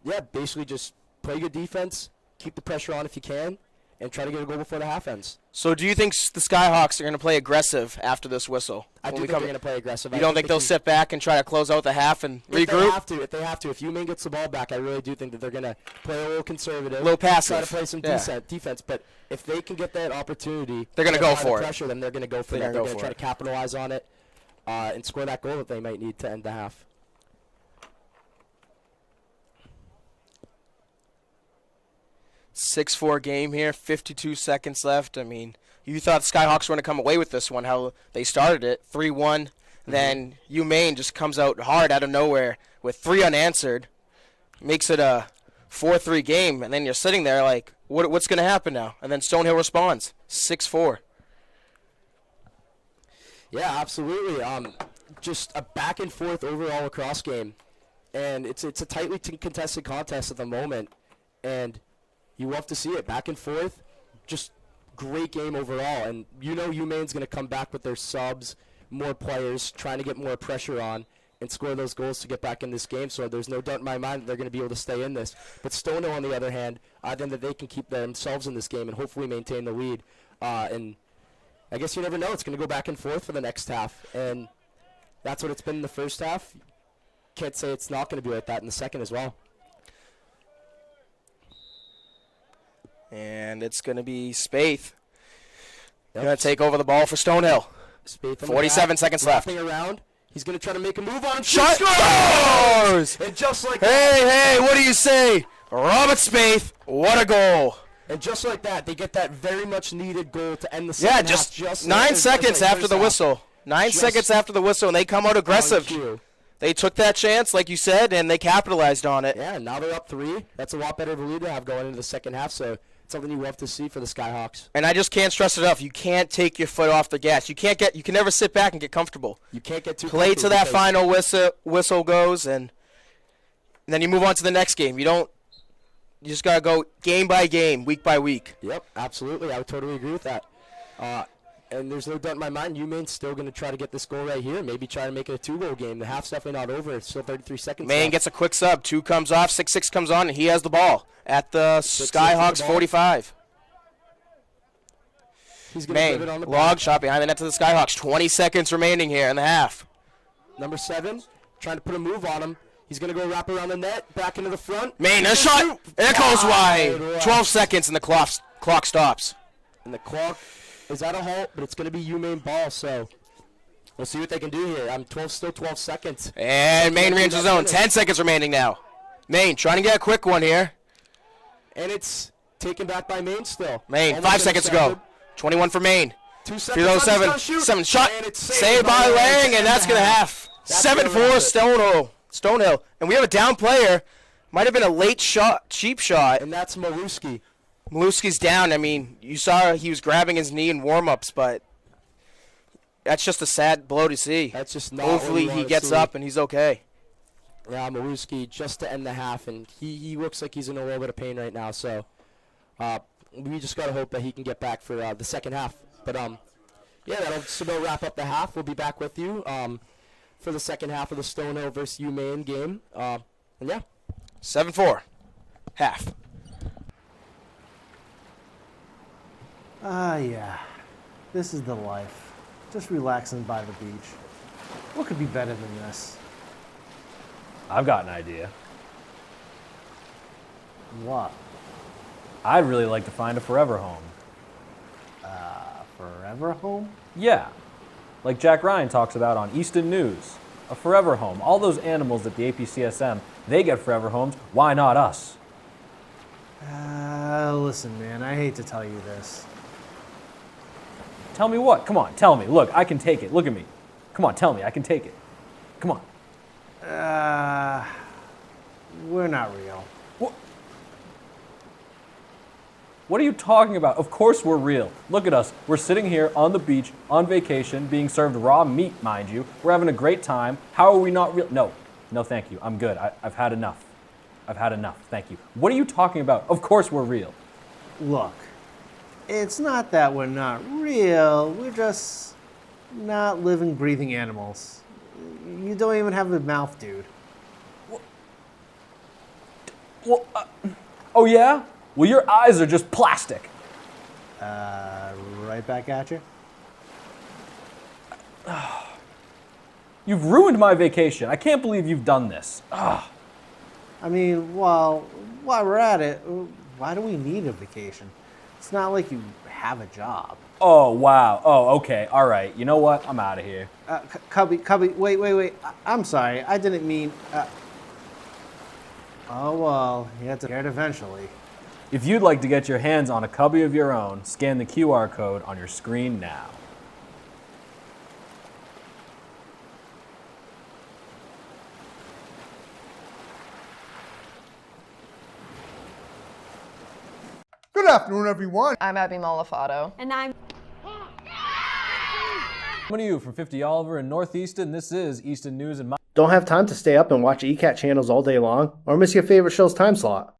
yeah, basically just play good defense. Keep the pressure on if you can. And try to get a goal before the half ends. So do you think the Skyhawks are going to play aggressive after this whistle? I do When we think they're come- going to play aggressive. You don't think they'll sit back and try to close out the half and If they regroup? have to. If U-Maine gets the ball back, I really do think that they're going to play a little conservative. A little passive. Try to play some Yeah. defense. But if they can get that opportunity, They're gonna to go apply the for it. pressure, then they're going to go for They're that. gonna They're go going to for try it. to capitalize on it and score that goal that they might need to end the half. Six-four game here, 52 seconds left. I mean, you thought Skyhawks were going to come away with this one, how they started it, 3-1. Then UMaine just comes out hard out of nowhere with 3 unanswered. Makes it a 4-3 game, and then you're sitting there like, what's going to happen now? And then Stonehill responds, 6-4. Yeah, absolutely. Just a back and forth overall lacrosse game. And it's a tightly contested contest at the moment, and you love to see it back and forth. Just great game overall, and you know UMaine's going to come back with their subs, more players, trying to get more pressure on and score those goals to get back in this game. So there's no doubt in my mind that they're going to be able to stay in this. But Stonehill, on the other hand, I think that they can keep themselves in this game and hopefully maintain the lead. And I guess you never know. It's going to go back and forth for the next half, and that's what it's been in the first half. Can't say it's not going to be like that in the second as well. And it's going to be Spaeth. Going to take over the ball for Stonehill. Spaeth on the 47 back, seconds left. wrapping around. He's going to try to make a move on him. Shot scores! And just like Hey, what do you say? Robert Spaeth, what a goal. And just like that, they get that very much needed goal to end the Yeah, second half. just 9 seconds after the whistle. 9 seconds after the whistle, and they come out aggressive. They took that chance, like you said, and they capitalized on it. Yeah, now they're up 3. That's a lot better of a lead to have going into the second half, so it's something you love to see for the Skyhawks. And I just can't stress it enough. You can't take your foot off the gas. You can never sit back and get comfortable. You can't get too Play to that final whistle goes, and then you move on to the next game. You just got to go game by game, week by week. Yep, absolutely. I would totally agree with that. And there's no doubt in my mind, UMaine's still going to try to get this goal right here, maybe try to make it a 2-goal game. The half's definitely not over. It's still 33 seconds Maine left. gets a quick sub. 2 comes off, 6-6 comes on, and he has the ball at the Skyhawks 45. He's going to give it on Maine, the log back. shot behind the net to the Skyhawks. 20 seconds remaining here in the half. Number 7, trying to put a move on him. He's going to go wrap around the net, back into the front. Maine, a shot, and it goes wide. 12 seconds, and the clock stops. And the clock is at a halt, but it's going to be UMaine ball, so we'll see what they can do here. Still 12 seconds. And Maine reenters the zone. 10 seconds remaining now. Maine trying to get a quick one here. And it's taken back by Maine still. Maine, Almost 5 seconds to go. intercepted. 21 for Maine. 2 seconds left, he's 307, gonna shoot. 7 shot, And it's saved by Lang, and that's going to have That's gonna 7-4 wrap it. Stonehill. And we have a down player. Might have been a late shot, cheap shot. And that's Maluski. Maluski's down. I mean, you saw he was grabbing his knee in warm-ups, but that's just a sad blow to see. That's just not Hopefully what we he wanna gets see. up and he's okay. Yeah, Maluski just to end the half, and he looks like he's in a little bit of pain right now. So we just gotta hope that he can get back for the second half. But yeah, that'll just about wrap up the half. We'll be back with you for the second half of the Stonehill versus UMaine game. And yeah, 7-4, half. Yeah. This is the life. Just relaxing by the beach. What could be better than this? I've got an idea. What? I'd really like to find a forever home. Forever home? Yeah, like Jack Ryan talks about on Easton News. A forever home. All those animals at the APCSM, they get forever homes. Why not us? Listen, man, I hate to tell you this. Tell me what? Come on, tell me. Look, I can take it. Look at me. Come on, tell me. I can take it. Come on. We're not real. What are you talking about? Of course we're real. Look at us. We're sitting here on the beach, on vacation, being served raw meat, mind you. We're having a great time. How are we not real? No, thank you. I'm good. I've had enough. I've had enough. Thank you. What are you talking about? Of course we're real. Look, it's not that we're not real. We're just not living, breathing animals. You don't even have a mouth, dude. Well, oh yeah? Well, your eyes are just plastic. Right back at you. You've ruined my vacation. I can't believe you've done this. I mean, while we're at it, why do we need a vacation? It's not like you have a job. Oh, wow. Oh, okay. All right. You know what? I'm out of here. Cubby, wait. I'm sorry. I didn't mean... Oh, well, you have to get it eventually. If you'd like to get your hands on a cubby of your own, scan the QR code on your screen now. Good afternoon, everyone. I'm Abby Malafato. And I'm Coming to you from 50 Oliver in Northeastern, this is Easton News and Don't have time to stay up and watch ECAT channels all day long, or miss your favorite show's time slot?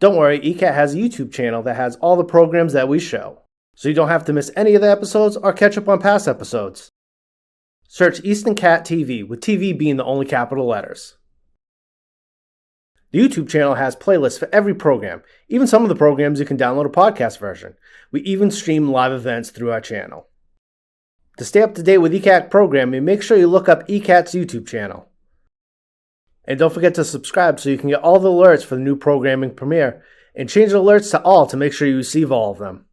Don't worry, ECAT has a YouTube channel that has all the programs that we show, so you don't have to miss any of the episodes or catch up on past episodes. Search Easton Cat TV, with TV being the only capital letters. The YouTube channel has playlists for every program, even some of the programs you can download a podcast version. We even stream live events through our channel. To stay up to date with ECAT programming, make sure you look up ECAT's YouTube channel. And don't forget to subscribe so you can get all the alerts for the new programming premiere, and change the alerts to all to make sure you receive all of them.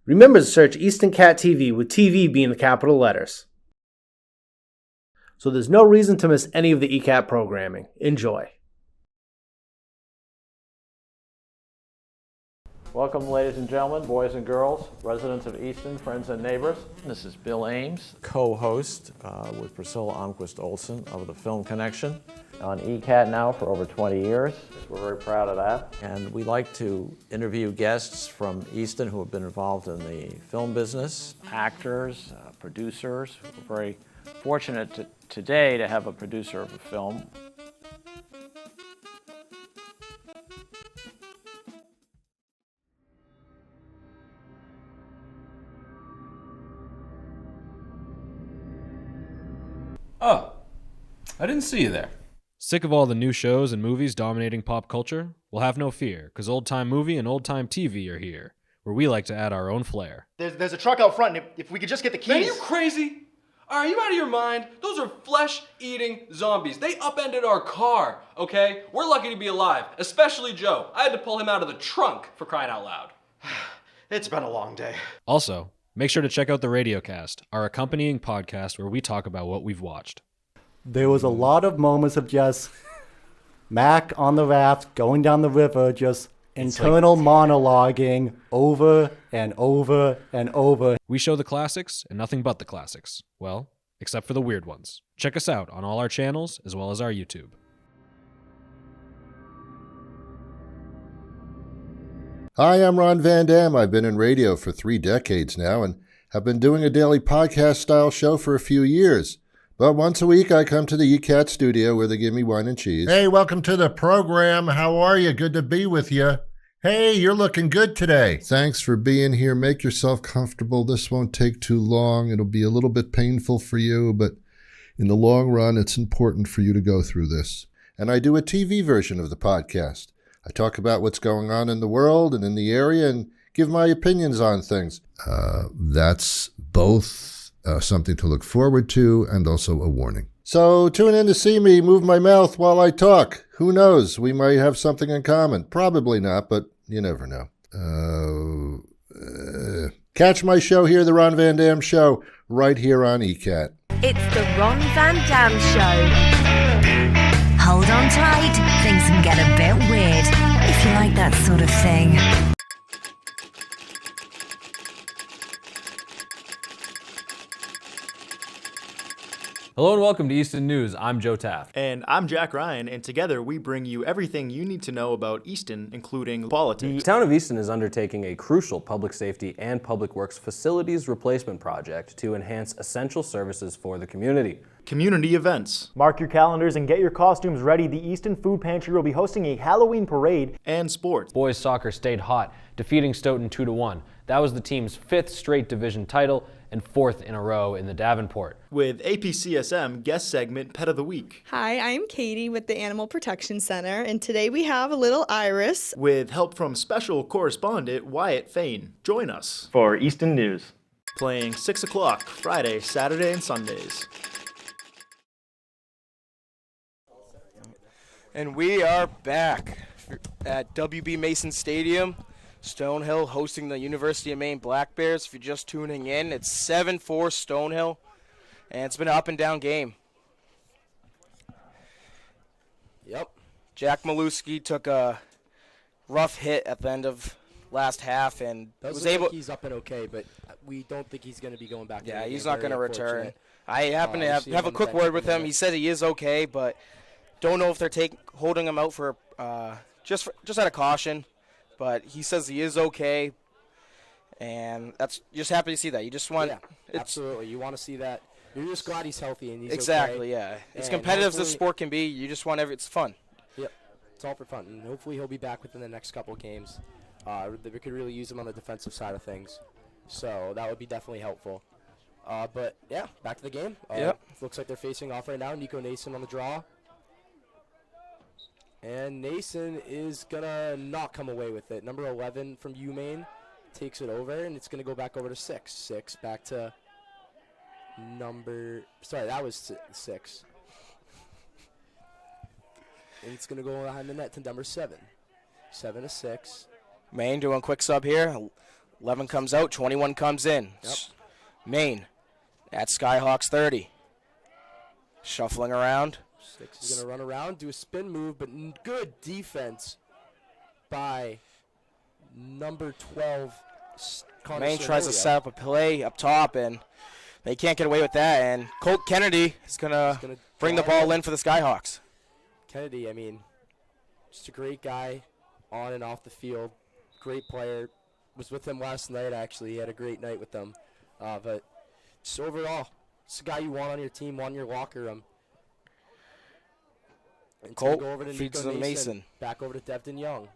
Remember to search Easton Cat TV, with TV being the capital letters. So there's no reason to miss any of the ECAT programming. Enjoy. Welcome, ladies and gentlemen, boys and girls, residents of Easton, friends and neighbors. This is Bill Ames, co-host with Priscilla Almquist Olson of the Film Connection on ECAT now for over 20 years. We're very proud of that. And we like to interview guests from Easton who have been involved in the film business, actors, producers. We're very fortunate today to have a producer of a film. Oh, I didn't see you there. Sick of all the new shows and movies dominating pop culture? Well, have no fear, because Old Time Movie and Old Time TV are here, where we like to add our own flair. There's a truck out front, and if we could just get the keys. Man, are you crazy? Are you out of your mind? Those are flesh-eating zombies. They upended our car, okay? We're lucky to be alive, especially Joe. I had to pull him out of the trunk, for crying out loud. It's been a long day. Also, make sure to check out the Radiocast, our accompanying podcast where we talk about what we've watched. There was a lot of moments of just Mac on the raft going down the river, just internal monologuing over and over and over. We show the classics and nothing but the classics. Well, except for the weird ones. Check us out on all our channels as well as our YouTube. Hi, I'm Ron Van Dam. I've been in radio for 3 decades now and have been doing a daily podcast-style show for a few years. But once a week, I come to the ECAT studio where they give me wine and cheese. Hey, welcome to the program. How are you? Good to be with you. Hey, you're looking good today. Thanks for being here. Make yourself comfortable. This won't take too long. It'll be a little bit painful for you, but in the long run, it's important for you to go through this. And I do a TV version of the podcast. I talk about what's going on in the world and in the area and give my opinions on things. That's both something to look forward to and also a warning. So tune in to see me move my mouth while I talk. Who knows? We might have something in common. Probably not, but you never know. Catch my show here, The Ron Van Dam Show, right here on ECAT. It's the Ron Van Dam Show. Hold on tight, things can get a bit weird, if you like that sort of thing. Hello and welcome to Easton News. I'm Joe Taft. And I'm Jack Ryan, and together we bring you everything you need to know about Easton, including politics. The Town of Easton is undertaking a crucial public safety and public works facilities replacement project to enhance essential services for the community. Community events. Mark your calendars and get your costumes ready. The Easton Food Pantry will be hosting a Halloween parade. And sports. Boys soccer stayed hot, defeating Stoughton 2-1. That was the team's 5th straight division title and 4th in a row in the Davenport. With APCSM guest segment Pet of the Week. Hi, I'm Katie with the Animal Protection Center, and today we have a little Iris. With help from special correspondent Wyatt Fain. Join us for Easton News. Playing 6 o'clock, Friday, Saturday, and Sundays. And we are back at W.B.Mason Stadium. Stonehill hosting the University of Maine Black Bears. If you're just tuning in, it's 7-4 Stonehill, and it's been an up-and-down game. Yep. Jack Maluski took a rough hit at the end of last half and was able. He's up and okay, but we don't think he's going to be going back. Yeah, he's not going to return. I happen to have a quick word with him. He said he is okay, but don't know if they're holding him out for just out of caution. But he says he is okay, and that's just happy to see that. You just want, absolutely. You want to see that. You're just glad he's healthy and he's Exactly, okay. yeah. As And competitive as this hopefully- sport can be, you just want it's fun. Yep, it's all for fun. And hopefully he'll be back within the next couple games. We could really use him on the defensive side of things. So that would be definitely helpful. But, yeah, back to the game. Yep. Looks like they're facing off right now. Nico Nason on the draw. And Nason is going to not come away with it. Number 11 from Maine takes it over, and it's going to go back over to 6. 6 back to that was 6. And it's going to go behind the net to number 7. 7 to 6. Maine doing quick sub here. 11 comes out, 21 comes in. Yep. Maine at Skyhawks 30. Shuffling around. 6 is going to run around, do a spin move, but good defense by number 12. Maine tries to set up a play up top, and they can't get away with that. And Colt Kennedy is going to bring the ball in for the Skyhawks. Kennedy, I mean, just a great guy on and off the field. Great player. Was with him last night, actually. He had a great night with them. But just overall, it's a guy you want on your team, want in your locker room. And Colt go over to feeds Nico to Mason. Mason. Back over to Devin Young.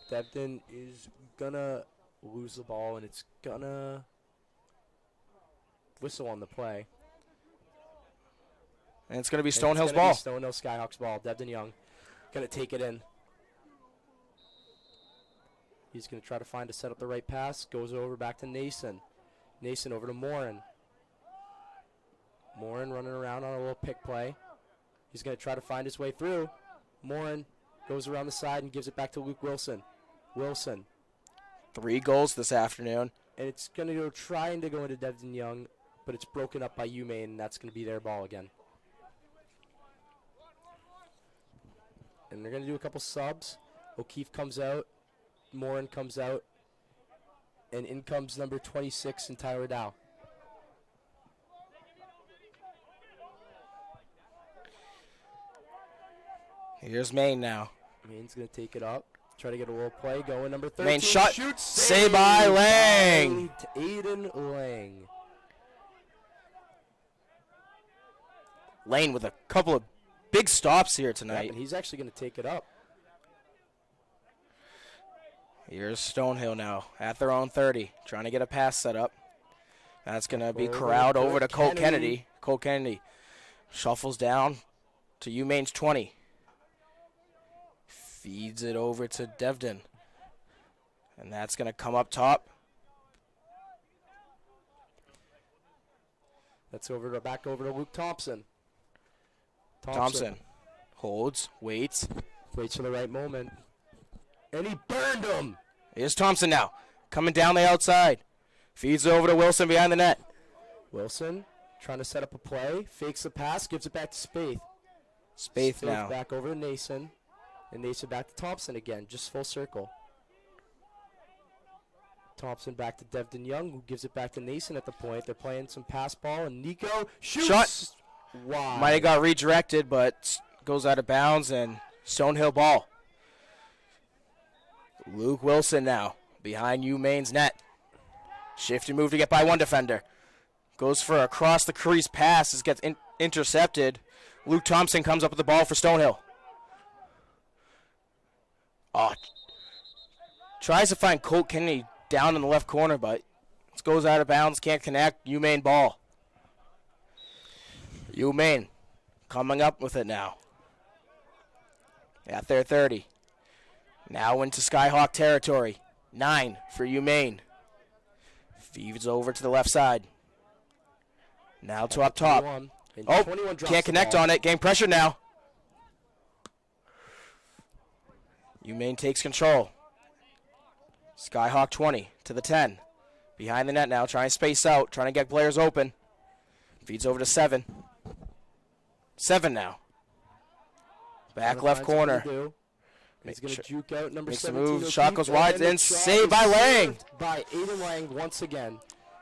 Devin is going to lose the ball, and it's going to whistle on the play. And it's going to be Stonehill's ball. Stonehill Skyhawks ball. Devin Young going to take it in. He's going to try to find to set up the right pass. Goes over back to Nason. Nason over to Morin. Morin running around on a little pick play. He's going to try to find his way through. Morin goes around the side and gives it back to Luke Wilson. Wilson. 3 goals this afternoon. And it's going to go trying to go into Devin Young, but it's broken up by Maine, and that's going to be their ball again. And they're going to do a couple subs. O'Keefe comes out. Morin comes out. And in comes number 26 in Tyler Dow. Here's Maine now. Maine's going to take it up. Try to get a little play going. Number 13 Maine shot. shoots. Saved by Lang. Aiden Lang. Lane with a couple of big stops here tonight. Yep, and he's actually going to take it up. Here's Stonehill now at their own 30, trying to get a pass set up. That's going to be corralled over to Colt Kennedy. Colt Kennedy shuffles down to UMaine's 20. Feeds it over to Devdon. And that's going to come up top. That's back over to Luke Thompson. Thompson holds, waits. Waits for the right moment. And he burned him. Here's Thompson now, coming down the outside. Feeds it over to Wilson behind the net. Wilson trying to set up a play. Fakes the pass, gives it back to Spaeth. Spaeth now. Back over to Nason. And Nason back to Thompson again, just full circle. Thompson back to Devdon Young, who gives it back to Nason at the point. They're playing some pass ball, and Nico shoots. Shot. Wow. Might have got redirected, but goes out of bounds, and Stonehill ball. Luke Wilson now, behind UMaine's net. Shifty move to get by one defender. Goes for a across the crease pass, as gets intercepted. Luke Thompson comes up with the ball for Stonehill. Oh, tries to find Colt Kennedy down in the left corner, but it goes out of bounds, can't connect. UMaine ball. UMaine coming up with it now. At their 30. Now into Skyhawk territory. 9 for UMaine. Feeds over to the left side. Now to up top. Oh, can't connect on it. Getting pressure now. UMaine takes control. Skyhawk 20 to the 10. Behind the net now, trying to space out, trying to get players open. Feeds over to 7. 7 now. Back left corner. He's going to juke out number makes 17. the move. Shot goes wide, then saved by Lang. By Aiden Lang once again.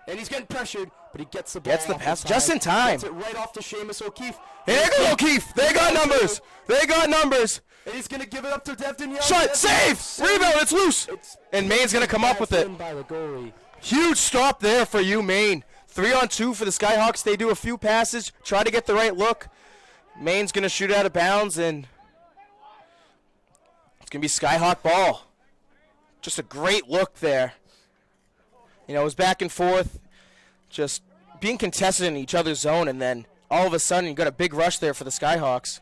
And he's getting pressured, but he gets the ball. Gets the pass just in time. Gets it right off to Seamus O'Keefe. Here goes O'Keefe. They got numbers. They got numbers. And he's going to give it up to Devdon Young. Shot, save, rebound, it's loose. And Maine's going to come up with it. By the goalie. Huge stop there for UMaine. 3-on-2 for the Skyhawks. They do a few passes, try to get the right look. Maine's going to shoot out of bounds, and it's going to be Skyhawk ball. Just a great look there. You know, it was back and forth, just being contested in each other's zone, and then all of a sudden you got a big rush there for the Skyhawks.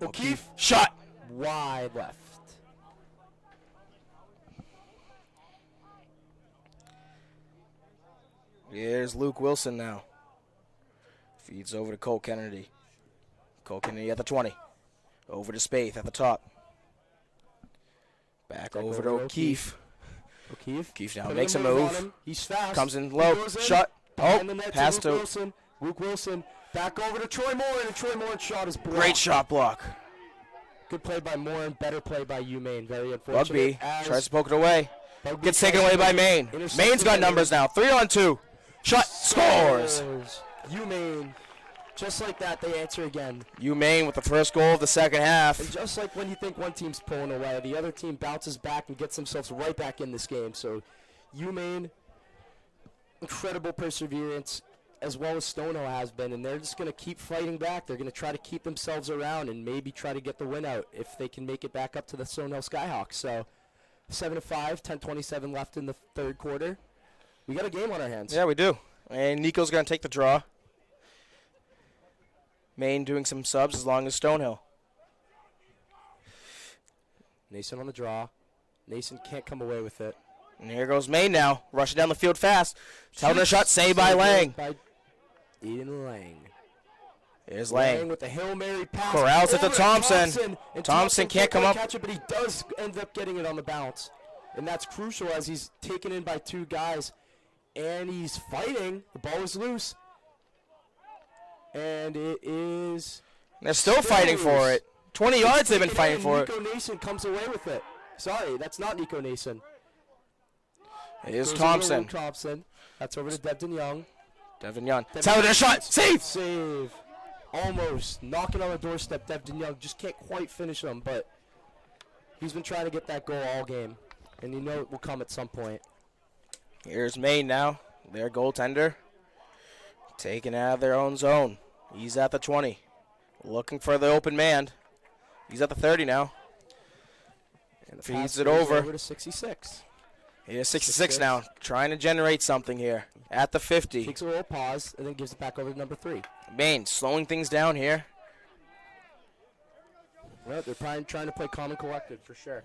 O'Keefe. Shot. Wide left. Here's Luke Wilson now. Feeds over to Cole Kennedy. Cole Kennedy at the 20. Over to Spaeth at the top. Back over to O'Keefe. O'Keefe now makes a move. He's fast. Comes in low. Shot. Oh, pass to Wilson. Luke Wilson. Back over to Troy Moore, and Troy Moore's shot is blocked. Great shot block. Good play by Moore and better play by Maine. Very unfortunate. Bugby tries to poke it away. Gets taken away by Maine. Maine's got numbers now. 3-on-2. Shot. Scores. Maine. Just like that, they answer again. Maine with the first goal of the second half. And just like when you think one team's pulling away, the other team bounces back and gets themselves right back in this game. So, Maine, incredible perseverance, as well as Stonehill has been, and they're just going to keep fighting back. They're going to try to keep themselves around and maybe try to get the win out if they can make it back up to the Stonehill Skyhawks. So, 7-5, 10:27 left in the third quarter. We got a game on our hands. Yeah, we do. And Nico's going to take the draw. Maine doing some subs as long as Stonehill. Nason on the draw. Nason can't come away with it. And here goes Maine now, rushing down the field fast. Telling a shot, saved by Lang. By Eden Lang. Here's Lang. With the Hail Mary pass. Corrals it to Thompson. And Thompson can't come up. Catch it, but he does end up getting it on the bounce. And that's crucial as he's taken in by two guys. And he's fighting. The ball is loose. And it is... They're still fighting for it. 20 yards they've been fighting for it. Nico Nason comes away with it. Sorry, that's not Nico Nason. Here's Thompson. Thompson. That's over to Devin Young. Devin Young. Taylor, shot. Save. Save. Almost. Knocking on the doorstep. Devin Young just can't quite finish him, but he's been trying to get that goal all game. And you know it will come at some point. Here's Maine now. Their goaltender. Taken out of their own zone. He's at the 20. Looking for the open man. He's at the 30 now. And feeds it over. To 66. Here's 66 now. Trying to generate something here. At the 50. Takes a little pause and then gives it back over to number 3. Maine slowing things down here. Well, they're probably trying to play calm and collected for sure.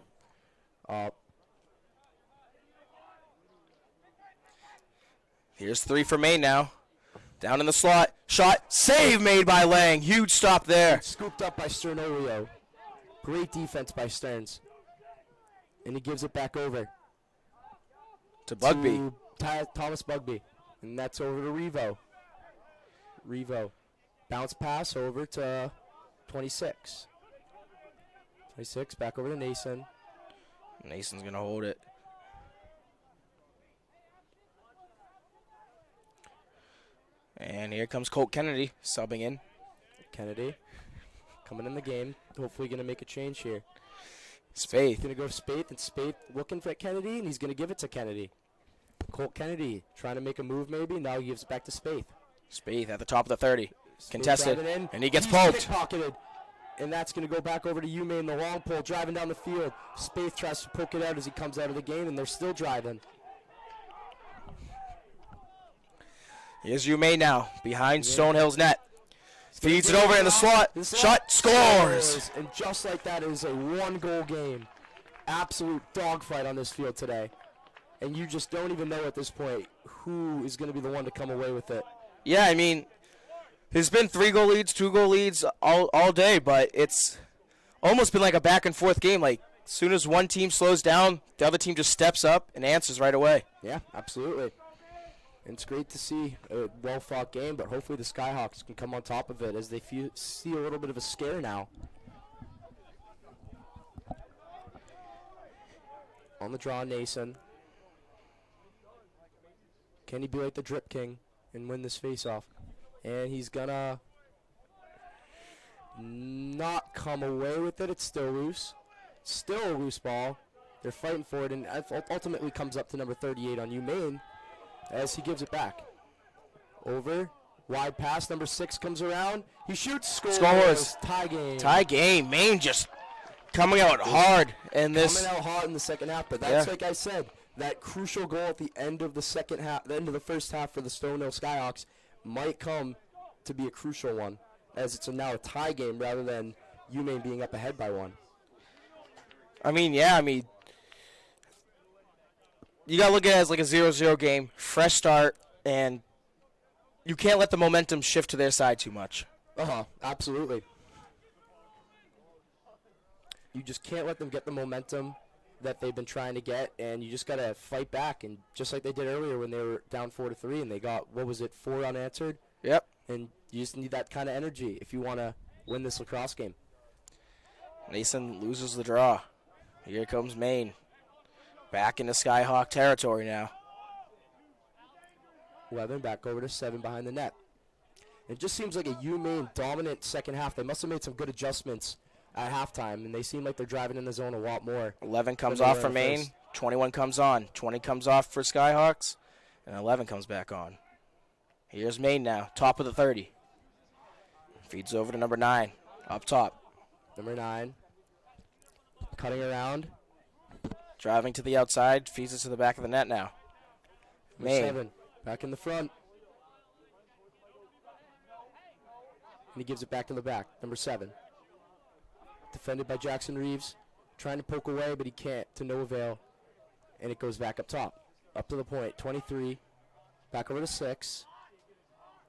Here's 3 for Maine now. Down in the slot. Shot. Save made by Lang. Huge stop there. Scooped up by Sternolio. Great defense by Stearns. And he gives it back over. To Bugby. Thomas Bugby. And that's over to Revo. Revo. Bounce pass over to 26. 26 back over to Nason. Nason's going to hold it. And here comes Colt Kennedy subbing in. Kennedy coming in the game. Hopefully going to make a change here. Spaeth. Going to go to Spaeth, and Spaeth looking for Kennedy, and he's going to give it to Kennedy. Colt Kennedy trying to make a move maybe. Now he gives it back to Spaeth. Spaeth at the top of the 30. Spaeth Contested. And he gets He's poked. Pocketed. And that's going to go back over to Maine, the long pole, driving down the field. Spaeth tries to poke it out as he comes out of the game, and they're still driving. Here's Maine now, behind Stonehill's net. Feeds it over in the slot. Shot. Scores. And just like that, it is a 1-goal game. Absolute dogfight on this field today. And you just don't even know at this point who is going to be the one to come away with it. Yeah, I mean, there's been 3-goal leads, 2-goal leads all day, but it's almost been like a back-and-forth game. Like, as soon as one team slows down, the other team just steps up and answers right away. Yeah, absolutely. And it's great to see a well-fought game, but hopefully the Skyhawks can come on top of it as they see a little bit of a scare now. On the draw, Nason. Can he be like the Drip King and win this face-off? And he's gonna not come away with it. It's still loose. Still a loose ball. They're fighting for it, and ultimately comes up to number 38 on Maine as he gives it back. Over, wide pass, number 6 comes around. He shoots, scores. Tie game. Tie game. Maine just coming out hard in this. Coming out hard in the second half, but that's like I said, that crucial goal at the end of the second half, the end of the first half for the Stonehill Skyhawks might come to be a crucial one, as it's now a tie game rather than UMaine being up ahead by 1. I mean, you got to look at it as like a 0-0 game, fresh start, and you can't let the momentum shift to their side too much. Absolutely. You just can't let them get the momentum that they've been trying to get, and you just got to fight back, and just like they did earlier when they were down 4-3 and they got, 4 unanswered? Yep. And you just need that kind of energy if you want to win this lacrosse game. Mason loses the draw. Here comes Maine. Back into Skyhawk territory now. 11 back over to 7 behind the net. It just seems like a UMaine dominant second half. They must have made some good adjustments at halftime, and they seem like they're driving in the zone a lot more. 11 comes off for Maine. 21 comes on. 20 comes off for Skyhawks, and 11 comes back on. Here's Maine now, top of the 30. Feeds over to number 9, up top. Number 9, cutting around. Driving to the outside, feeds it to the back of the net now. Maine. 7, back in the front. And he gives it back to the back, number 7. Defended by Jackson Reeves, trying to poke away, but he can't, to no avail. And it goes back up top, up to the point, 23. Back over to 6.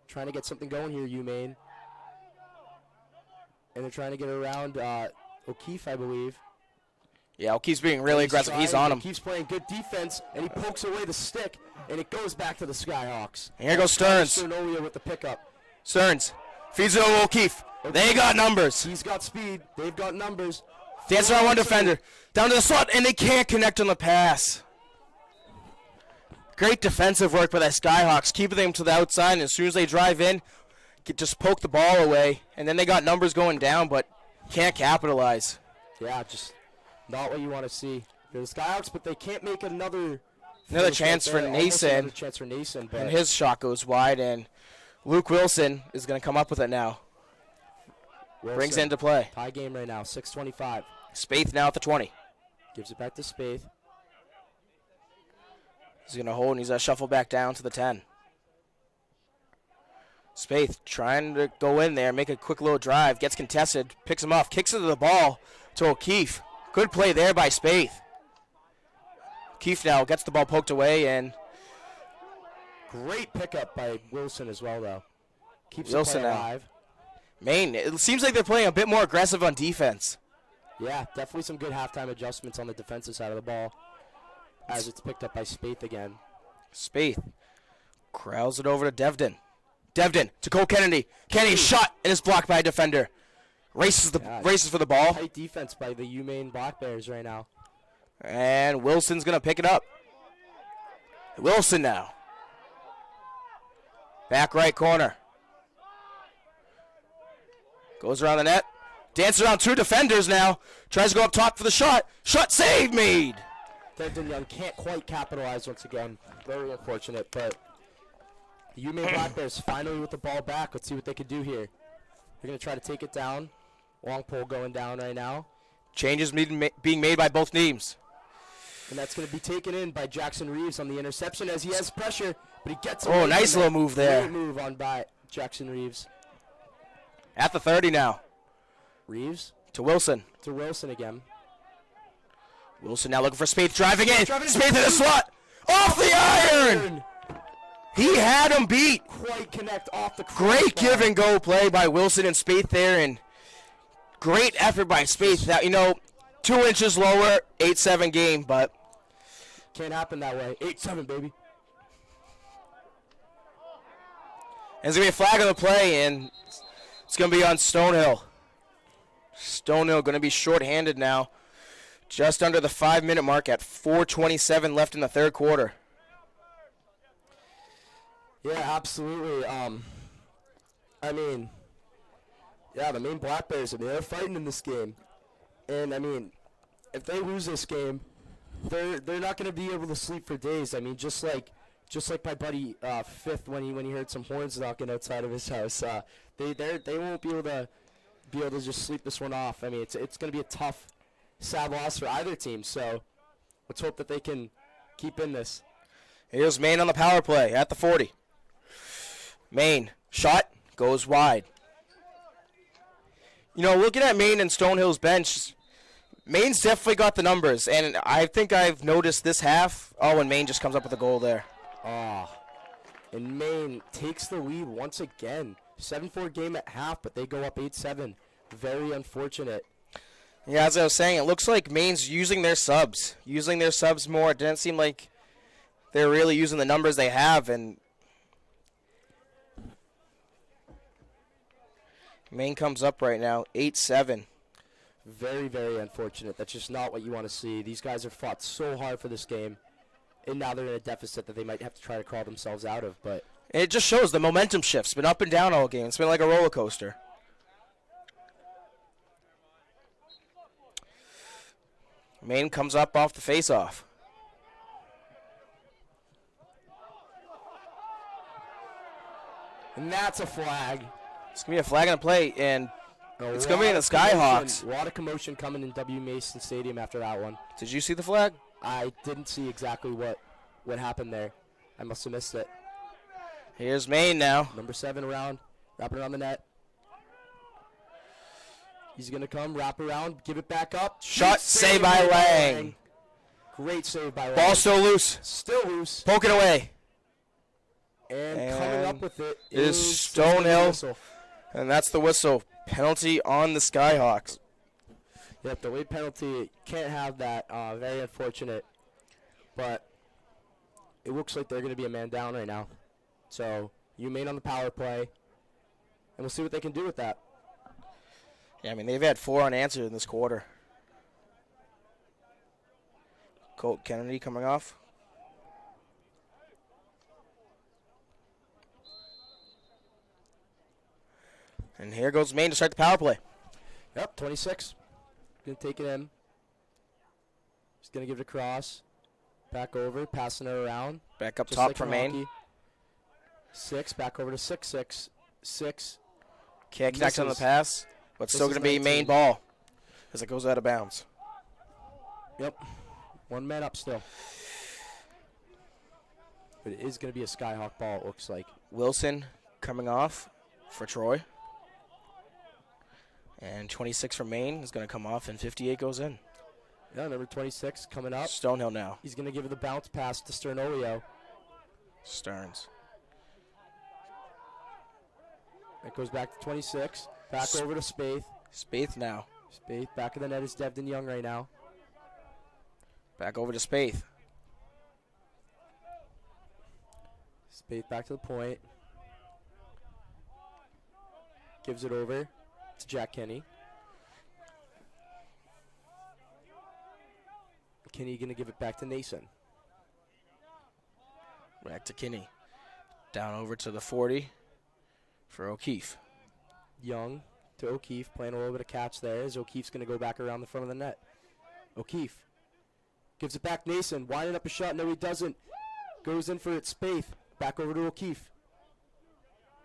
Trying to get something going here, UMaine. And they're trying to get around O'Keefe, I believe. Yeah, O'Keefe's being really aggressive. He's on him. O'Keefe's playing good defense, and he pokes away the stick, and it goes back to the Skyhawks. And here goes Stearns. Stonehill with the pickup. Stearns feeds it over O'Keefe. They got numbers. He's got speed. They've got numbers. Dance around one defender. Down to the slot, and they can't connect on the pass. Great defensive work by the Skyhawks, keeping them to the outside, and as soon as they drive in, just poke the ball away. And then they got numbers going down, but can't capitalize. Yeah, just not what you want to see. They're the Skyhawks, but they can't make another chance for Nason. Another chance for Nason. And his shot goes wide, and Luke Wilson is going to come up with it now. Wilson, brings it into play. Tie game right now, 6:25. Spaeth now at the 20. Gives it back to Spaeth. He's going to hold, and he's going to shuffle back down to the 10. Spaeth trying to go in there, make a quick little drive, gets contested, picks him off, kicks into the ball to O'Keefe. Good play there by Spaeth. O'Keefe now gets the ball poked away, and great pickup by Wilson as well, though. Keeps Wilson the play alive. Maine, it seems like they're playing a bit more aggressive on defense. Yeah, definitely some good halftime adjustments on the defensive side of the ball as it's picked up by Spaeth again. Spaeth corrals it over to Devden. Devden to Cole Kennedy. Kennedy shot and is blocked by a defender. Races for the ball. Tight defense by the UMaine Black Bears right now. And Wilson's going to pick it up. Wilson now. Back right corner. Goes around the net. Dances around 2 defenders now. Tries to go up top for the shot. Shot save made. Devden Young can't quite capitalize once again. Very unfortunate, but the UMaine Black Bears finally with the ball back. Let's see what they can do here. They're going to try to take it down. Long pole going down right now. Changes being made by both teams. And that's going to be taken in by Jackson Reeves on the interception as he has pressure, but he gets away. Oh, nice little move there. Great move on by Jackson Reeves. At the 30 now. Reeves. To Wilson. To Wilson again. Wilson now looking for Spaeth, driving in. Spaeth in the slot. Off the iron. He had him beat. Quite connect off the Great give and go play by Wilson and Spaeth there, and great effort by Spaeth. Now, 2 inches lower, 8-7 game, but can't happen that way. 8-7, baby. There's going to be a flag on the play, and it's going to be on Stonehill. Stonehill going to be shorthanded now. Just under the 5-minute mark at 4:27 left in the third quarter. Yeah, absolutely. I mean, yeah, the Maine Black Bears, they're fighting in this game. And, I mean, if they lose this game, they're not going to be able to sleep for days. I mean, just like my buddy Fifth when he heard some horns knocking outside of his house. They won't be able to just sleep this one off. I mean, it's going to be a tough, sad loss for either team. So let's hope that they can keep in this. Here's Maine on the power play at the 40. Maine shot goes wide. You know, looking at Maine and Stonehill's bench, Maine's definitely got the numbers, and I think I've noticed this half. Oh, and Maine just comes up with a goal there. And Maine takes the lead once again. 7-4 game at half, but they go up 8-7. Very unfortunate. Yeah, as I was saying, it looks like Maine's using their subs more. It didn't seem like they're really using the numbers they have, and Maine comes up right now, 8-7. Very, very unfortunate. That's just not what you want to see. These guys have fought so hard for this game, and now they're in a deficit that they might have to try to crawl themselves out of. But it just shows the momentum shifts. It's been up and down all game. It's been like a roller coaster. Maine comes up off the face-off. And that's a flag. It's going to be a flag on the play, and it's going to be in the Skyhawks. A lot of commotion coming in W.B.Mason Stadium after that one. Did you see the flag? I didn't see exactly what happened there. I must have missed it. Here's Maine now. Number 7 around, wrapping around the net. He's going to come, wrap around, give it back up. Shot, save by Lang. Great save by Lang. Ball still loose. Still loose. Poke it away. And coming up with it is Stonehill. And that's the whistle. Penalty on the Skyhawks. Yep, the late penalty. Can't have that. Very unfortunate. But it looks like they're going to be a man down right now. So, Maine on the power play. And we'll see what they can do with that. Yeah, I mean, they've had 4 unanswered in this quarter. Colt Kennedy coming off. And here goes Maine to start the power play. Yep, 26. Going to take it in. He's going to give it across. Back over, passing it around. Back up just top like for Maine. 6, back over to 6-6. 6. Can't connect on the pass, but still going to be Maine ball as it goes out of bounds. Yep. 1 man up still. But it is going to be a Skyhawk ball, it looks like. Wilson coming off for Troy. And 26 for Maine is going to come off, and 58 goes in. Yeah, number 26 coming up. Stonehill now. He's going to give it the bounce pass to Sternolio. Stearns. It goes back to 26. Back over to Spaeth. Spaeth now. Spaeth, back of the net is Devin Young right now. Back over to Spaeth. Spaeth back to the point. Gives it over to Jack Kenny. Kenny going to give it back to Nason. Back to Kinney. Down over to the 40 for O'Keefe. Young to O'Keefe, playing a little bit of catch there as O'Keefe's going to go back around the front of the net. O'Keefe gives it back Nason, winding up a shot. No, he doesn't. Goes in for it, Spaeth. Back over to O'Keefe.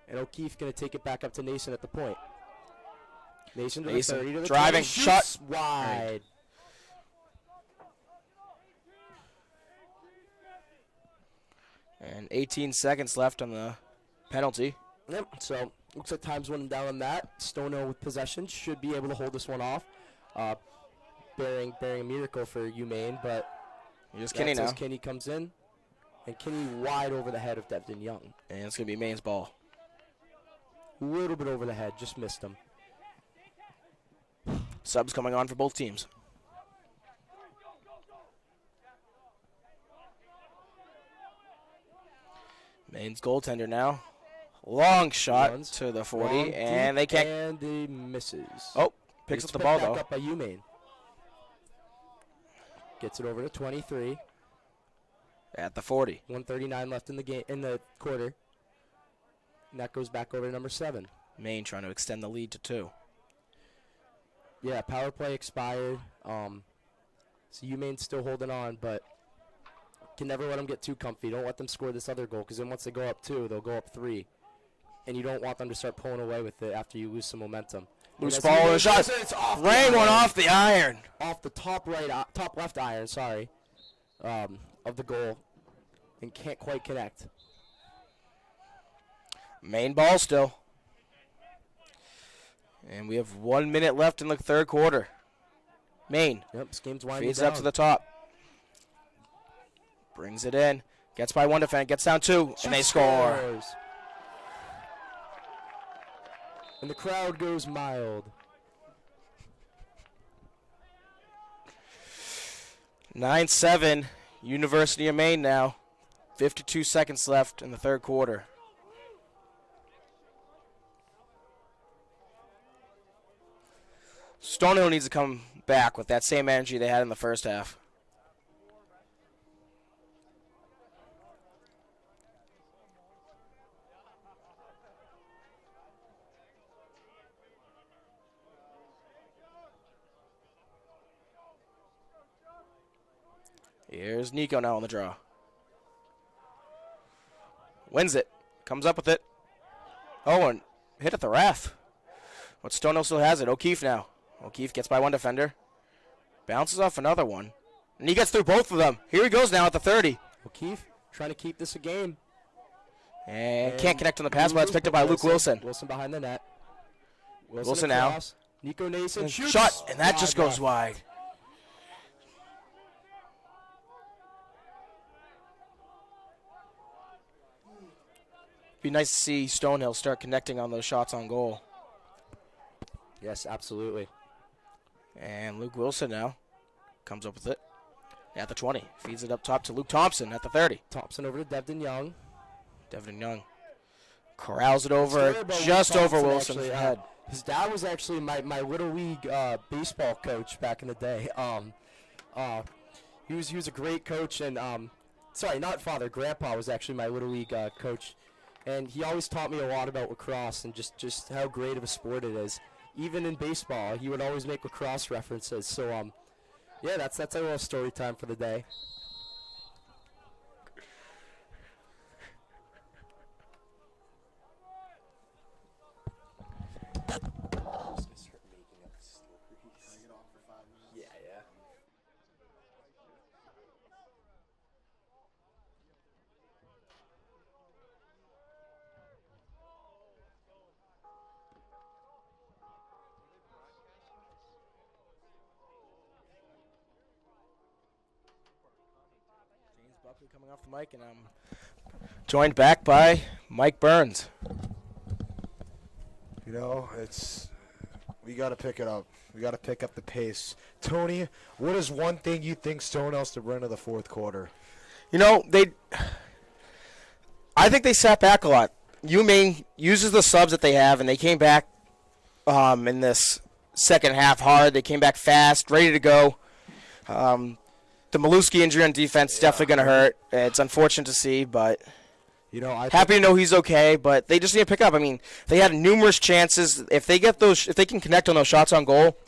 And O'Keefe going to take it back up to Nason at the point. Nason to the 30 to the driving, 20, shot wide. And 18 seconds left on the penalty. Yep, so looks like time's running down on that. Stonehill with possession should be able to hold this one off. Bearing a miracle for Maine, but here's Kinney now. Kinney comes in, and Kinney wide over the head of Devin Young. And it's going to be Maine's ball. A little bit over the head, just missed him. Subs coming on for both teams. Maine's goaltender now. Long shot to the 40, and they can't. And he misses. Oh, picks up the ball, though. Up by Maine. Gets it over to 23. At the 40. 1:39 left in the game, in the quarter. And that goes back over to number 7. Maine trying to extend the lead to 2. Yeah, power play expired. So UMaine's still holding on, but can never let them get too comfy. Don't let them score this other goal, because then once they go up 2, they'll go up 3. And you don't want them to start pulling away with it after you lose some momentum. Loose ball and a shot. Rang one off the iron. Off the top left iron, sorry, of the goal, and can't quite connect. Main ball still. And we have 1 minute left in the third quarter. Maine. Yep, this game's winding feeds down. up to the top. Brings it in. Gets by one defender. Gets down 2. And they score. And the crowd goes mild. 9-7. University of Maine now. 52 seconds left in the third quarter. Stonehill needs to come back with that same energy they had in the first half. Here's Nico now on the draw. Wins it. Comes up with it. Oh, and hit at the ref. But Stonehill still has it. O'Keefe now. O'Keefe gets by one defender. Bounces off another one. And he gets through both of them. Here he goes now at the 30. O'Keefe trying to keep this a game. And can't connect on the pass, but it's picked up by Luke Wilson. Wilson behind the net. Wilson now. Across. Nico Nason shoots. Shot, and that just goes wide. Be nice to see Stonehill start connecting on those shots on goal. Yes, absolutely. And Luke Wilson now comes up with it at the 20. Feeds it up top to Luke Thompson at the 30. Thompson over to Devin Young. Devin Young corrals it over just over Wilson's head. His dad was actually my little league baseball coach back in the day. He was a great coach, and sorry, not father, grandpa was actually my little league coach, and he always taught me a lot about lacrosse and just how great of a sport it is. Even in baseball, he would always make lacrosse references. So yeah, that's a little story time for the day. Coming off the mic, and I'm joined back by Mike Burns. You know, we got to pick it up. We got to pick up the pace. Tony, what is one thing you think Stonehill's to bring to the fourth quarter? You know, I think they sat back a lot. UMaine uses the subs that they have, and they came back in this second half hard. They came back fast, ready to go. The Maluski injury on defense is definitely going to hurt. It's unfortunate to see, but happy to know he's okay. But they just need to pick up. I mean, they had numerous chances. If they can connect on those shots on goal,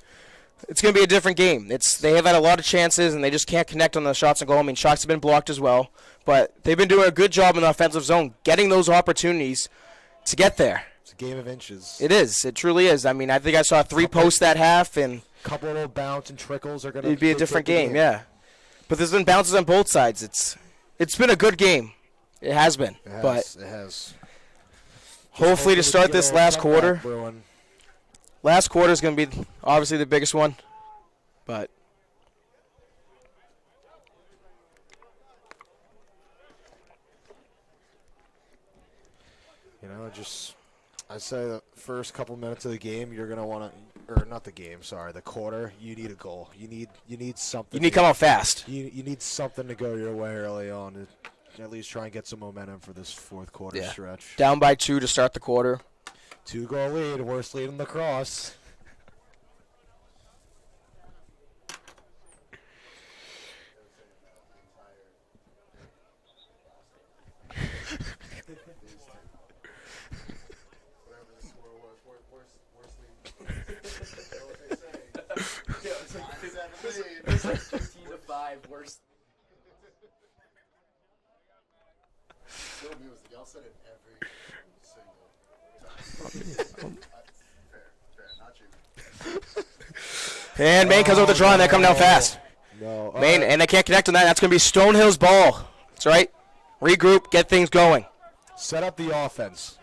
it's going to be a different game. They have had a lot of chances, and they just can't connect on the shots on goal. I mean, shots have been blocked as well, but they've been doing a good job in the offensive zone, getting those opportunities to get there. It's a game of inches. It is. It truly is. I mean, I think I saw 3 posts that half, and a couple of little bounce and trickles are going to. It'd be a different game, yeah. But there's been bounces on both sides. It's been a good game. It has been. It has. Hopefully to start this last quarter. Last quarter is going to be obviously the biggest one. But I say the first couple minutes of the game, you're going to want to, or not the game, sorry, the quarter, you need a goal. You need something. You need to come out fast. You need something to go your way early on to at least try and get some momentum for this fourth quarter stretch. Down by 2 to start the quarter. 2-goal lead, worst lead in lacrosse. Worst. Y'all said it every single time. Fair, not you. And Maine comes over the draw, and they come down fast. No. Maine, and they can't connect on that. That's going to be Stonehill's ball. That's right. Regroup, get things going. Set up the offense.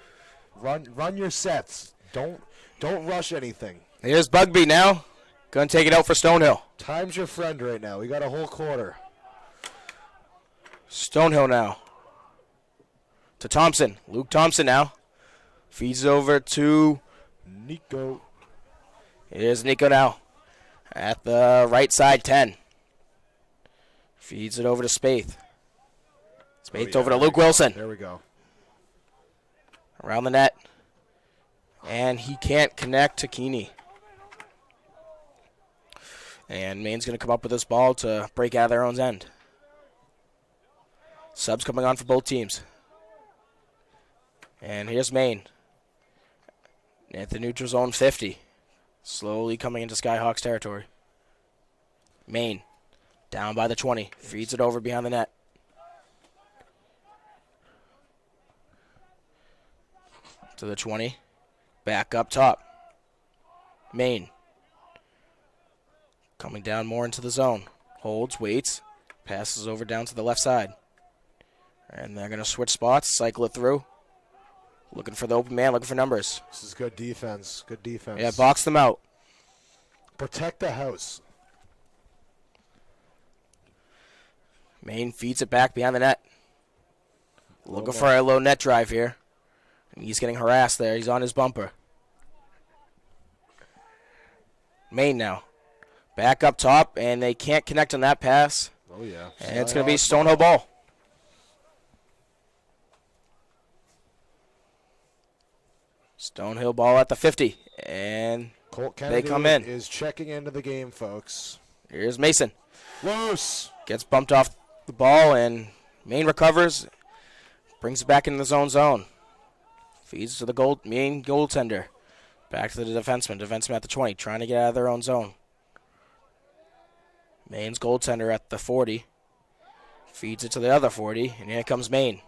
Run your sets. Don't rush anything. Here's Bugby now. Going to take it out for Stonehill. Time's your friend right now. We got a whole quarter. Stonehill now. To Thompson. Luke Thompson now. Feeds it over to Nico. Here's Nico now. At the right side, 10. Feeds it over to Spaeth. Spaeth over to Luke Wilson. There we go. Around the net. And he can't connect to Keeney. And Maine's going to come up with this ball to break out of their own end. Subs coming on for both teams. And here's Maine. At the neutral zone, 50. Slowly coming into Skyhawks territory. Maine. Down by the 20. Feeds it over behind the net. To the 20. Back up top. Maine. Coming down more into the zone. Holds, waits. Passes over down to the left side. And they're going to switch spots, cycle it through. Looking for the open man, looking for numbers. This is good defense. Good defense. Yeah, box them out. Protect the house. Maine feeds it back behind the net. Looking for a low net drive here. And he's getting harassed there. He's on his bumper. Maine now. Back up top, and they can't connect on that pass. Oh, yeah. And it's going to be Stonehill ball. Stonehill ball at the 50. And Colt they Kennedy come in. is checking into the game, folks. Here's Mason. Loose. Gets bumped off the ball, and Maine recovers. Brings it back into the zone. Feeds to the Maine goaltender. Back to the defenseman. Defenseman at the 20, trying to get out of their own zone. Maine's goaltender at the 40. Feeds it to the other 40, and here comes Maine.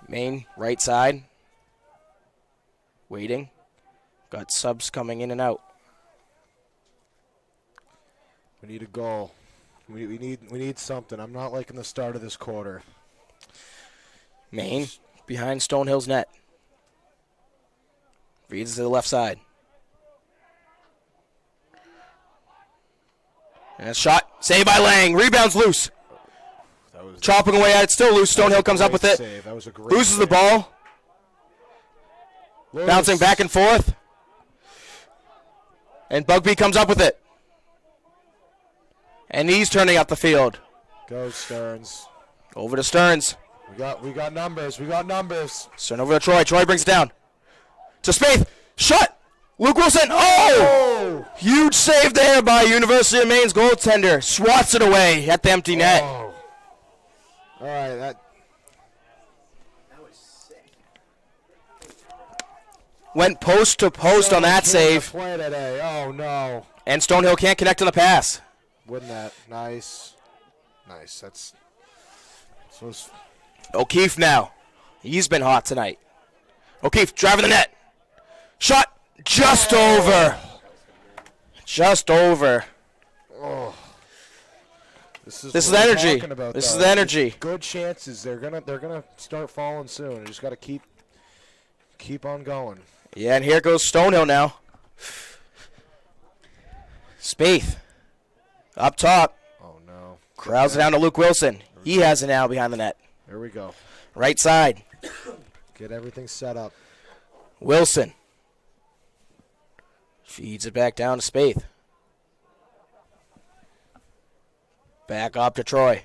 Maine, right side. Waiting. Got subs coming in and out. We need a goal. We need something. I'm not liking the start of this quarter. Maine behind Stonehill's net. Feeds to the left side. And a shot. Saved by Lang. Rebounds loose. Chopping away at it. Still loose. Stonehill comes up with it. That was a great Loses the save. ball. Loose. Bouncing back and forth. And Bugby comes up with it. And he's turning up the field. Go Stearns. Over to Stearns. We got numbers. We got numbers. Stern over to Troy. Troy brings it down. To Spaeth. Shot. Luke Wilson. Oh! Huge save there by University of Maine's goaltender. Swats it away at the empty net. All right, that was sick. Went post to post on that save. Play today. Oh no! And Stonehill can't connect on the pass. Wouldn't that nice? Nice. That's so. O'Keefe now. He's been hot tonight. O'Keefe driving the net. Shot just over. Just over. Oh. This is what we're energy. talking about, This is though. the energy. Good chances. They're gonna start falling soon. You just gotta keep on going. Yeah, and here goes Stonehill now. Spaeth. Up top. Oh no. Crowds it down to Luke Wilson. He has it now behind the net. Here we go. Right side. Get everything set up. Wilson. Feeds it back down to Spaeth. Back up to Troy.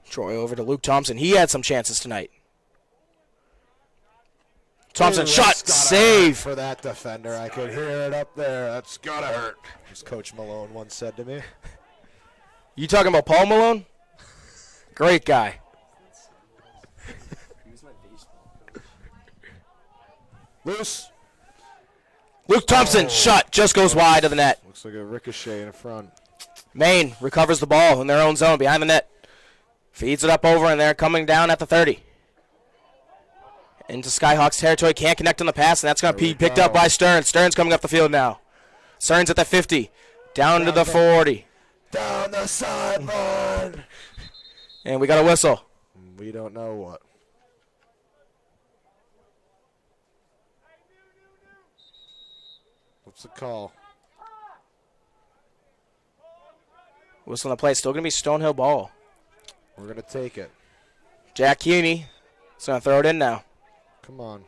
Troy over to Luke Thompson. He had some chances tonight. Thompson Ooh, shot. that's gotta Save. hurt for that defender. I could hear it up there. That's gotta hurt. As Coach Malone once said to me. You talking about Paul Malone? Great guy. Loose. Luke Thompson shot just goes wide of the net. Looks like a ricochet in front. Maine recovers the ball in their own zone behind the net. Feeds it up over, and they're coming down at the 30. Into Skyhawks territory. Can't connect on the pass, and that's going to be picked up by Stearns. Stearns coming up the field now. Stearns at the 50. Down to the 40. Down the sideline. And we got a whistle. We don't know what. What's the call? Whistle on the play. Still going to be Stonehill ball. We're going to take it. Jack Cuny is going to throw it in now. Come on.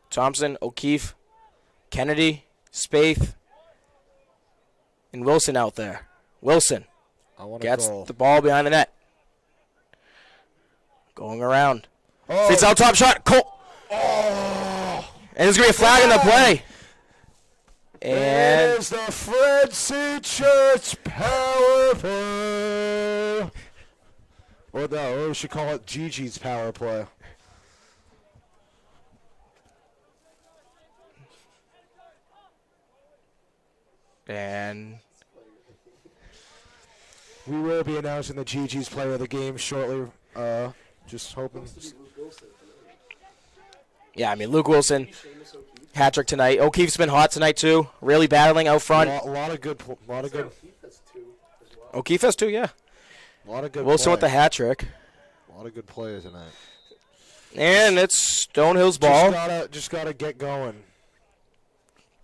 Thompson, O'Keefe, Kennedy, Spaeth, and Wilson out there. Wilson gets the ball behind the net. Going around. Fits out top shot. Cole. Oh. And there's going to be a flag in the play. And there's the Fred C. Church power play. Or no, we should call it Gigi's power play. And we will be announcing the Gigi's player of the game shortly. Just hoping. Yeah, I mean, Luke Wilson, hat-trick tonight. O'Keefe's been hot tonight, too. Really battling out front. A lot of good. O'Keefe has two, yeah. A lot of good. Wilson with the hat-trick. A lot of good players tonight. And it's Stonehill's ball. Just gotta get going.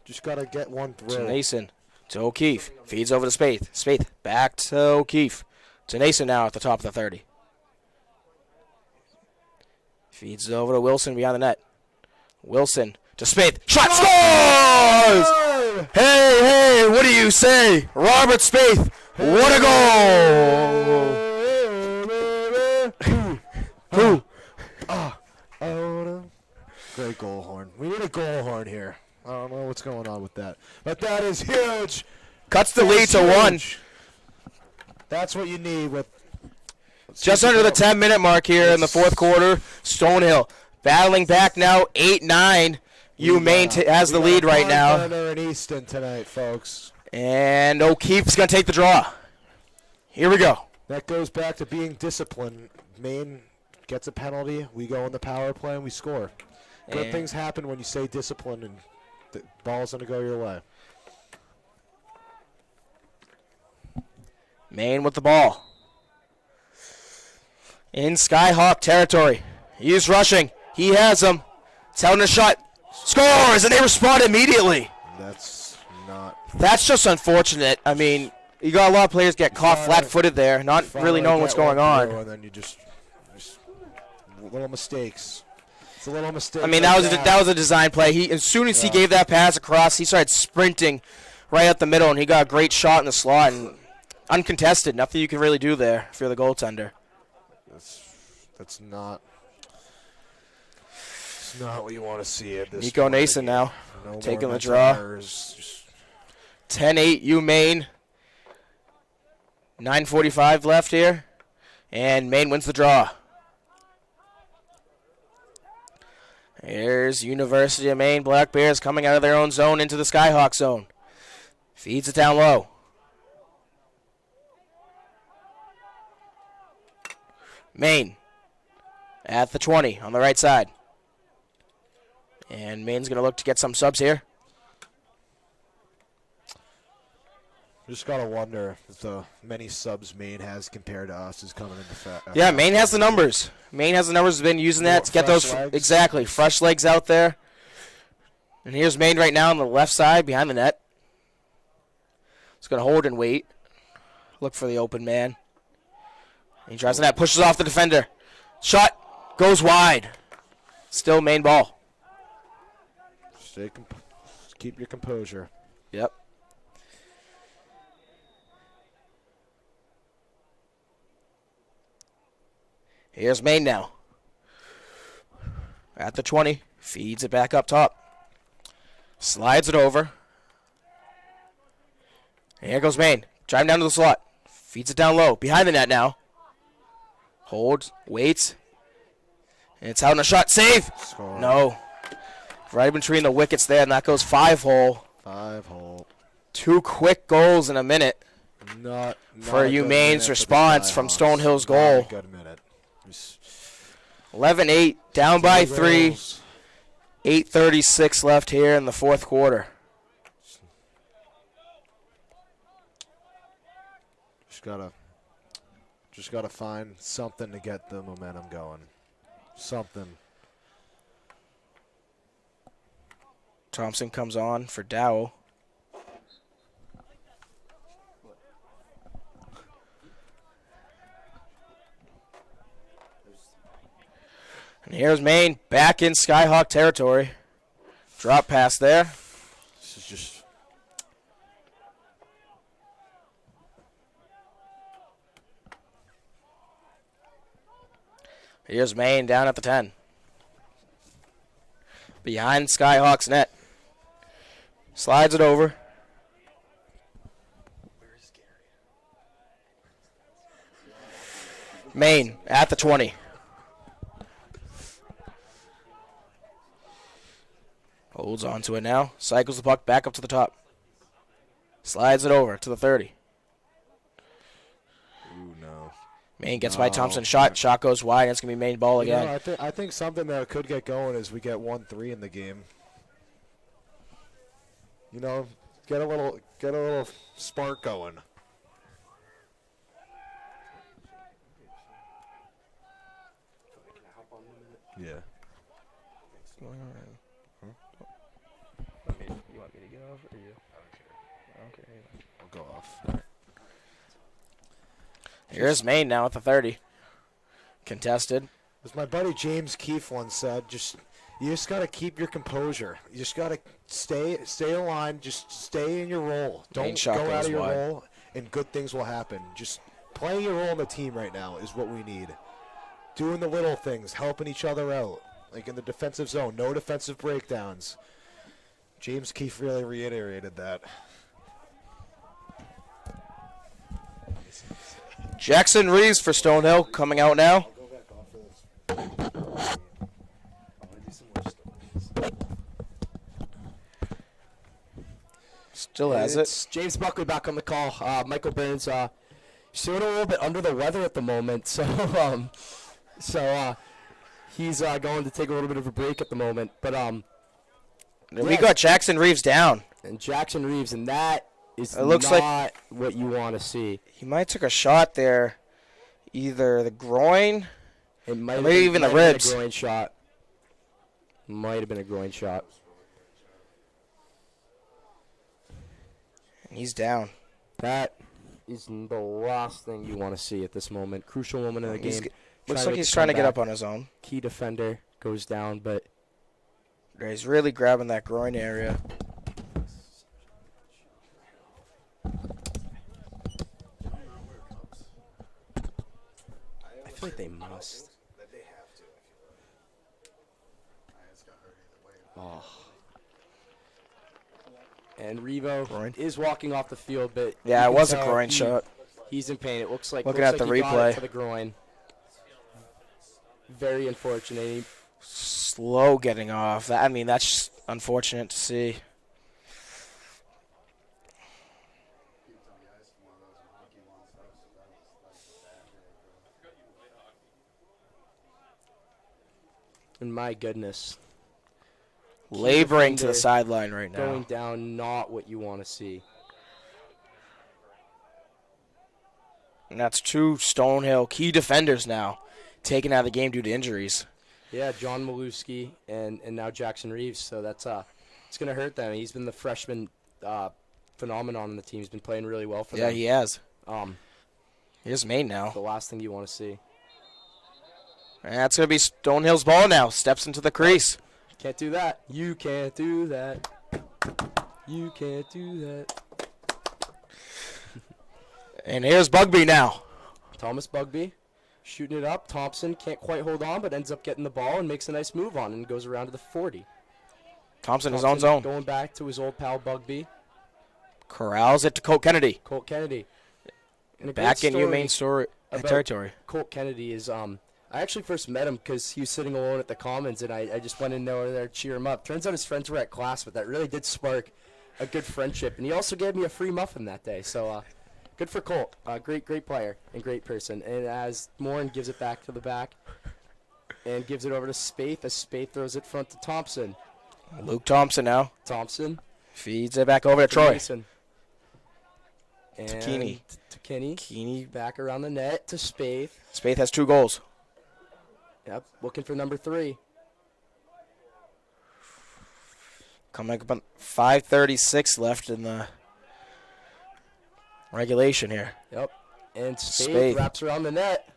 Just gotta get one through. To Nason. To O'Keefe. Feeds over to Spaeth. Spaeth back to O'Keefe. To Nason now at the top of the 30. Feeds over to Wilson behind the net. Wilson to Spaeth. Shot scores! Hey, what do you say? Robert Spaeth. What a goal! Great goal horn. We need a goal horn here. I don't know what's going on with that. But that is huge. Cuts the lead to 1. That's what you need with just under the 10-minute mark here in the fourth quarter. Stonehill battling back now, 8-9. Maine has the lead right now. In Easton tonight, folks. And O'Keefe's going to take the draw. Here we go. That goes back to being disciplined. Maine gets a penalty. We go in the power play and we score. Good things happen when you stay disciplined, and the ball's going to go your way. Maine with the ball. In Skyhawk territory. He's rushing. He has him. It's out in a shot. Scores, and they respond immediately. That's just unfortunate. I mean, you got a lot of players get caught flat-footed there, not really knowing what's going on. And then you just little mistakes. It's a little mistake. I mean, that was a design play. As soon as he gave that pass across, he started sprinting right up the middle, and he got a great shot in the slot, and uncontested. Nothing you can really do there if you're the goaltender. That's not what you want to see at this Nico point. Nason now No taking more the draw. 10-8 Maine. 9:45 left here, and Maine wins the draw. Here's University of Maine Black Bears coming out of their own zone into the Skyhawk zone. Feeds it down low. Maine at the 20 on the right side. And Maine's going to look to get some subs here. Just got to wonder if the many subs Maine has compared to us is coming into fact. Yeah, Maine has the numbers. Maine has the numbers. Has been using that to get those exactly fresh legs out there. And here's Maine right now on the left side behind the net. He's going to hold and wait. Look for the open man. He drives the net, pushes off the defender. Shot goes wide. Still Maine ball. Keep your composure. Yep. Here's Maine now. At the 20. Feeds it back up top. Slides it over. And here goes Maine. Driving down to the slot. Feeds it down low. Behind the net now. Holds. Waits. And it's out in a shot. Save! Score. No. Right between the wickets there, and that goes 5-hole. 5-hole. 2 quick goals in a minute. Not for a good UMaine's minute response for the from Skyhawks. Stonehill's Not goal. a good minute. 11-8, down by 3. Goals. 8:36 left here in the fourth quarter. Just gotta find something to get the momentum going. Something. Thompson comes on for Dow. And here's Maine back in Skyhawk territory. Drop pass there. This is just. Here's Maine down at the 10. Behind Skyhawks net. Slides it over. Maine at the 20. Holds on to it now. Cycles the puck back up to the top. Slides it over to the 30. Ooh, no. Maine gets by Thompson. Shot goes wide. And it's going to be Maine ball again. I think something that could get going is we get 1-3 in the game. You know, get a little spark going. Yeah. You want me to get off or you? I don't care. I'll go off. Here's Maine now at the 30. Contested. As my buddy James Keefe once said, you just got to keep your composure. You just got to stay in line. Just stay in your role. Don't go out of your role, and good things will happen. Just playing your role in the team right now is what we need. Doing the little things, helping each other out, like in the defensive zone. No defensive breakdowns. James Keefe really reiterated that. Jackson Reeves for Stonehill coming out now. Still has it. It's James Buckley back on the call. Michael Burns he's feeling a little bit under the weather at the moment, so he's going to take a little bit of a break at the moment. But we got Jackson Reeves down. And Jackson Reeves, and that is looks not like what you want to see. He might have took a shot there, either the groin, or maybe even the ribs. Been a groin shot. Might have been a groin shot. He's down. That is the last thing you want to see at this moment. Crucial moment in the game. Looks like he's trying to get up on his own. Key defender goes down, but he's really grabbing that groin area. I feel like they must. Oh. And Revo is walking off the field, but yeah, it was a groin shot. He's in pain. It looks like looking at the he got replay it for the groin. Very unfortunate. Slow getting off. I mean, that's just unfortunate to see. And my goodness. Laboring to the sideline right now. Going down, not what you want to see. And that's two Stonehill key defenders now taken out of the game due to injuries. Yeah, John Malewski and now Jackson Reeves. So that's it's going to hurt them. He's been the freshman phenomenon on the team. He's been playing really well for them. Yeah, he has. Here's Maine now. The last thing you want to see. And that's going to be Stonehill's ball now. Steps into the crease. Can't do that. You can't do that. You can't do that. And here's Bugby now. Thomas Bugby shooting it up. Thompson can't quite hold on, but ends up getting the ball and makes a nice move on and goes around to the 40. Thompson his own zone. Going back to his old pal Bugby. Corrals it to Colt Kennedy. Colt Kennedy. And back in UMaine territory. Colt Kennedy is I actually first met him because he was sitting alone at the Commons, and I just went in there to cheer him up. Turns out his friends were at class, but that really did spark a good friendship. And he also gave me a free muffin that day, so Good for Colt. Great player and great person. And as Morin gives it back to the back and gives it over to Spaeth, as Spaeth throws it front to Thompson. Luke Thompson now. Thompson. Feeds it back over to Troy. Mason. And To Keeney. To Kenny. Keeney. Back around the net to Spaeth. Spaeth has 2 goals. Yep, looking for number 3. Coming up on 5:36 left in the regulation here. Yep. And Spaeth Spaeth. wraps around the net.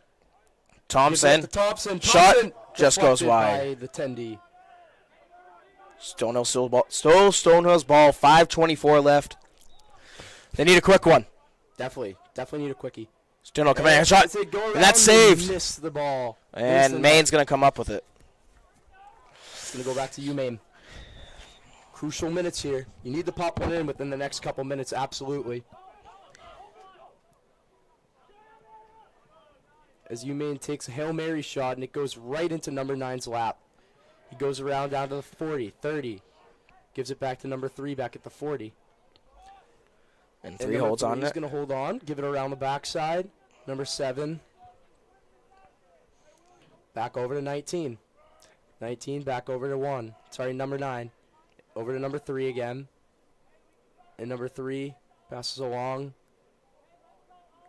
Thompson. Gives it to Thompson. Shot Thompson just goes deflected wide. by the 10D. Stonehill stole Stonehill's ball. 5:24 left. They need a quick one. Definitely need a quickie. Stonehill coming in, shot, As they go and around, that's they saved. miss the ball. And Maine's going to come up with it. It's going to go back to you, Maine. Crucial minutes here. You need to pop one in within the next couple minutes, absolutely. As Maine takes a Hail Mary shot, and it goes right into number 9's lap. He goes around down to the 40, 30. Gives it back to number 3, back at the 40. And 3 holds on He's it. going to hold on, give it around the backside. Number 7. Back over to 19. 19 back over to 1. Sorry, number 9. Over to number 3 again. And number 3 passes along.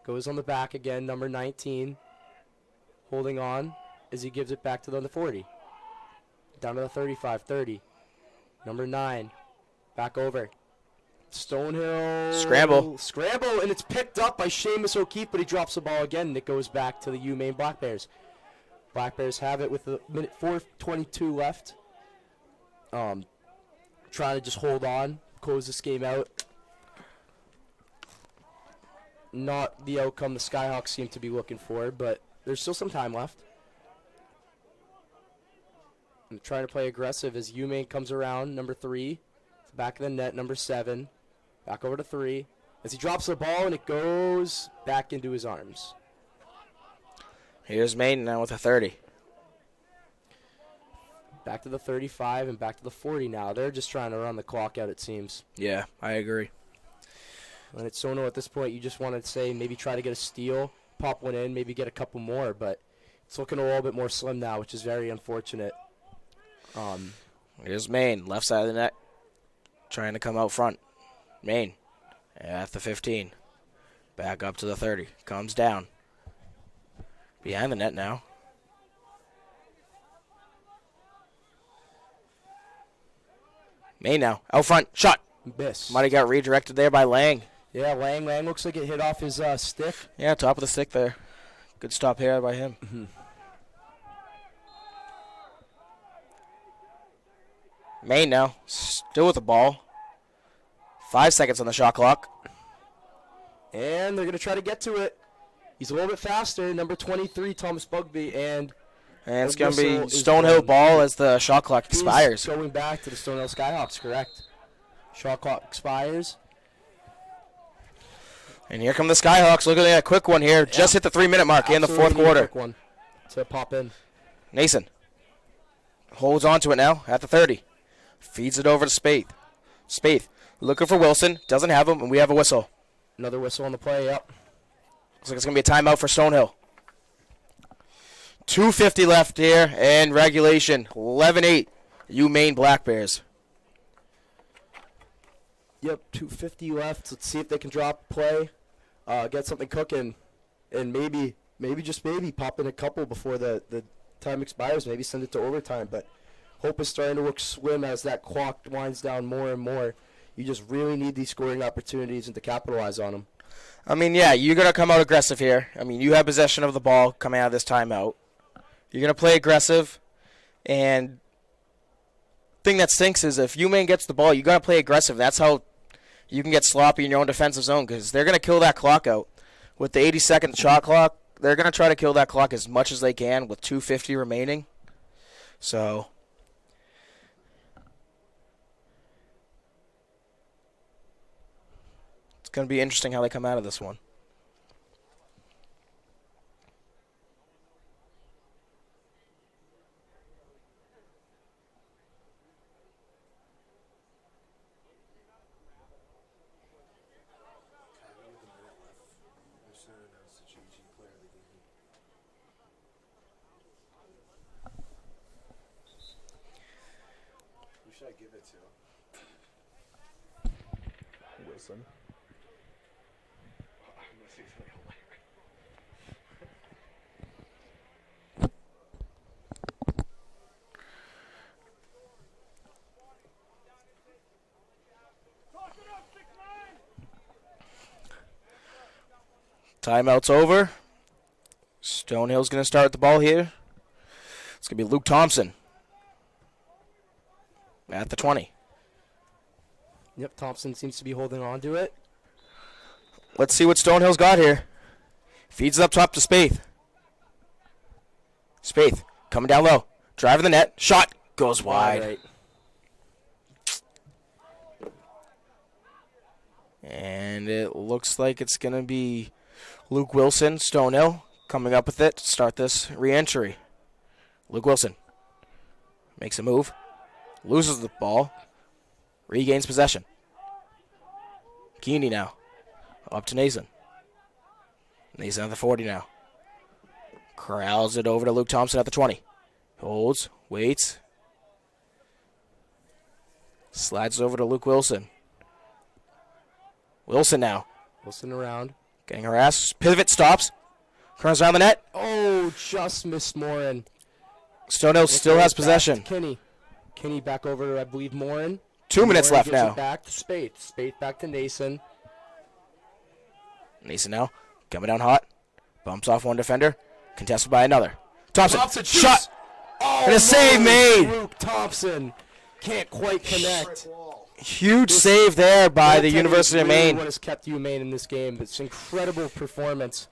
Goes on the back again, number 19. Holding on as he gives it back to the 40. Down to the 35, 30. Number 9. Back over. Stonehill. Scramble, and it's picked up by Seamus O'Keefe, but he drops the ball again, and it goes back to the Maine Black Bears. Black Bears have it with a minute 4:22 left. Trying to just hold on, close this game out. Not the outcome the Skyhawks seem to be looking for, but there's still some time left. I'm trying to play aggressive as UMaine comes around, number 3. Back of the net, number 7. Back over to 3. As he drops the ball, and it goes back into his arms. Here's Maine now with a 30. Back to the 35 and back to the 40 now. They're just trying to run the clock out, it seems. Yeah, I agree. And it's Sono at this point, you just want to say maybe try to get a steal, pop one in, maybe get a couple more, but it's looking a little bit more slim now, which is very unfortunate. Here's Maine, left side of the net, trying to come out front. Maine at the 15. Back up to the 30. Comes down. Behind the net now. Maine now, out front, shot. Miss. Might have got redirected there by Lang. Yeah, Lang looks like it hit off his stick. Yeah, top of the stick there. Good stop here by him. Mm-hmm. Maine now, still with the ball. 5 seconds on the shot clock. And they're going to try to get to it. He's a little bit faster, number 23, Thomas Bugby, and it's going to be Stonehill ball as the shot clock expires. He's going back to the Stonehill Skyhawks, correct. Shot clock expires. And here come the Skyhawks looking at a quick one here. Yeah. Just hit the 3-minute mark in the fourth quarter. Quick one to pop in. Nason holds on to it now at the 30. Feeds it over to Spaeth. Spaeth looking for Wilson. Doesn't have him, and we have a whistle. Another whistle on the play, yep. Looks like it's going to be a timeout for Stonehill. 2:50 left here in regulation. 11-8, Maine Black Bears. Yep, 2:50 left. Let's see if they can drop play, get something cooking, and maybe just maybe pop in a couple before the time expires. Maybe send it to overtime. But hope is starting to look slim as that clock winds down more and more. You just really need these scoring opportunities and to capitalize on them. I mean, yeah, you're going to come out aggressive here. I mean, you have possession of the ball coming out of this timeout. You're going to play aggressive, and thing that stinks is if UMaine gets the ball, you got to play aggressive. That's how you can get sloppy in your own defensive zone because they're going to kill that clock out. With the 80-second shot clock, they're going to try to kill that clock as much as they can with 2:50 remaining. So it's going to be interesting how they come out of this one. should I give it to? Wilson. Timeout's over. Stonehill's going to start the ball here. It's going to be Luke Thompson at the 20. Yep, Thompson seems to be holding on to it. Let's see what Stonehill's got here. Feeds it up top to Spaeth. Spaeth coming down low. Driving the net. Shot goes wide. Right. And it looks like it's going to be Luke Wilson, Stonehill, coming up with it to start this re-entry. Luke Wilson makes a move, loses the ball, regains possession. Keeney now, up to Nason. Nason at the 40 now. Corrals it over to Luke Thompson at the 20. Holds, waits. Slides it over to Luke Wilson. Wilson now. Wilson around. Getting harassed. Pivot stops. Curls around the net. Oh, just missed Morin. Stonehill still has possession. Kinney. Kinney back over to, I believe, Morin. 2 minutes Morin left gives now. It back to Spaeth. Spaeth back to Nason. Nason now. Coming down hot. Bumps off one defender. Contested by another. Thompson shoots. shot. Oh, And a save made. Luke Thompson can't quite connect. Huge save there by the University of Maine. What has kept Maine in this game? It's incredible performance.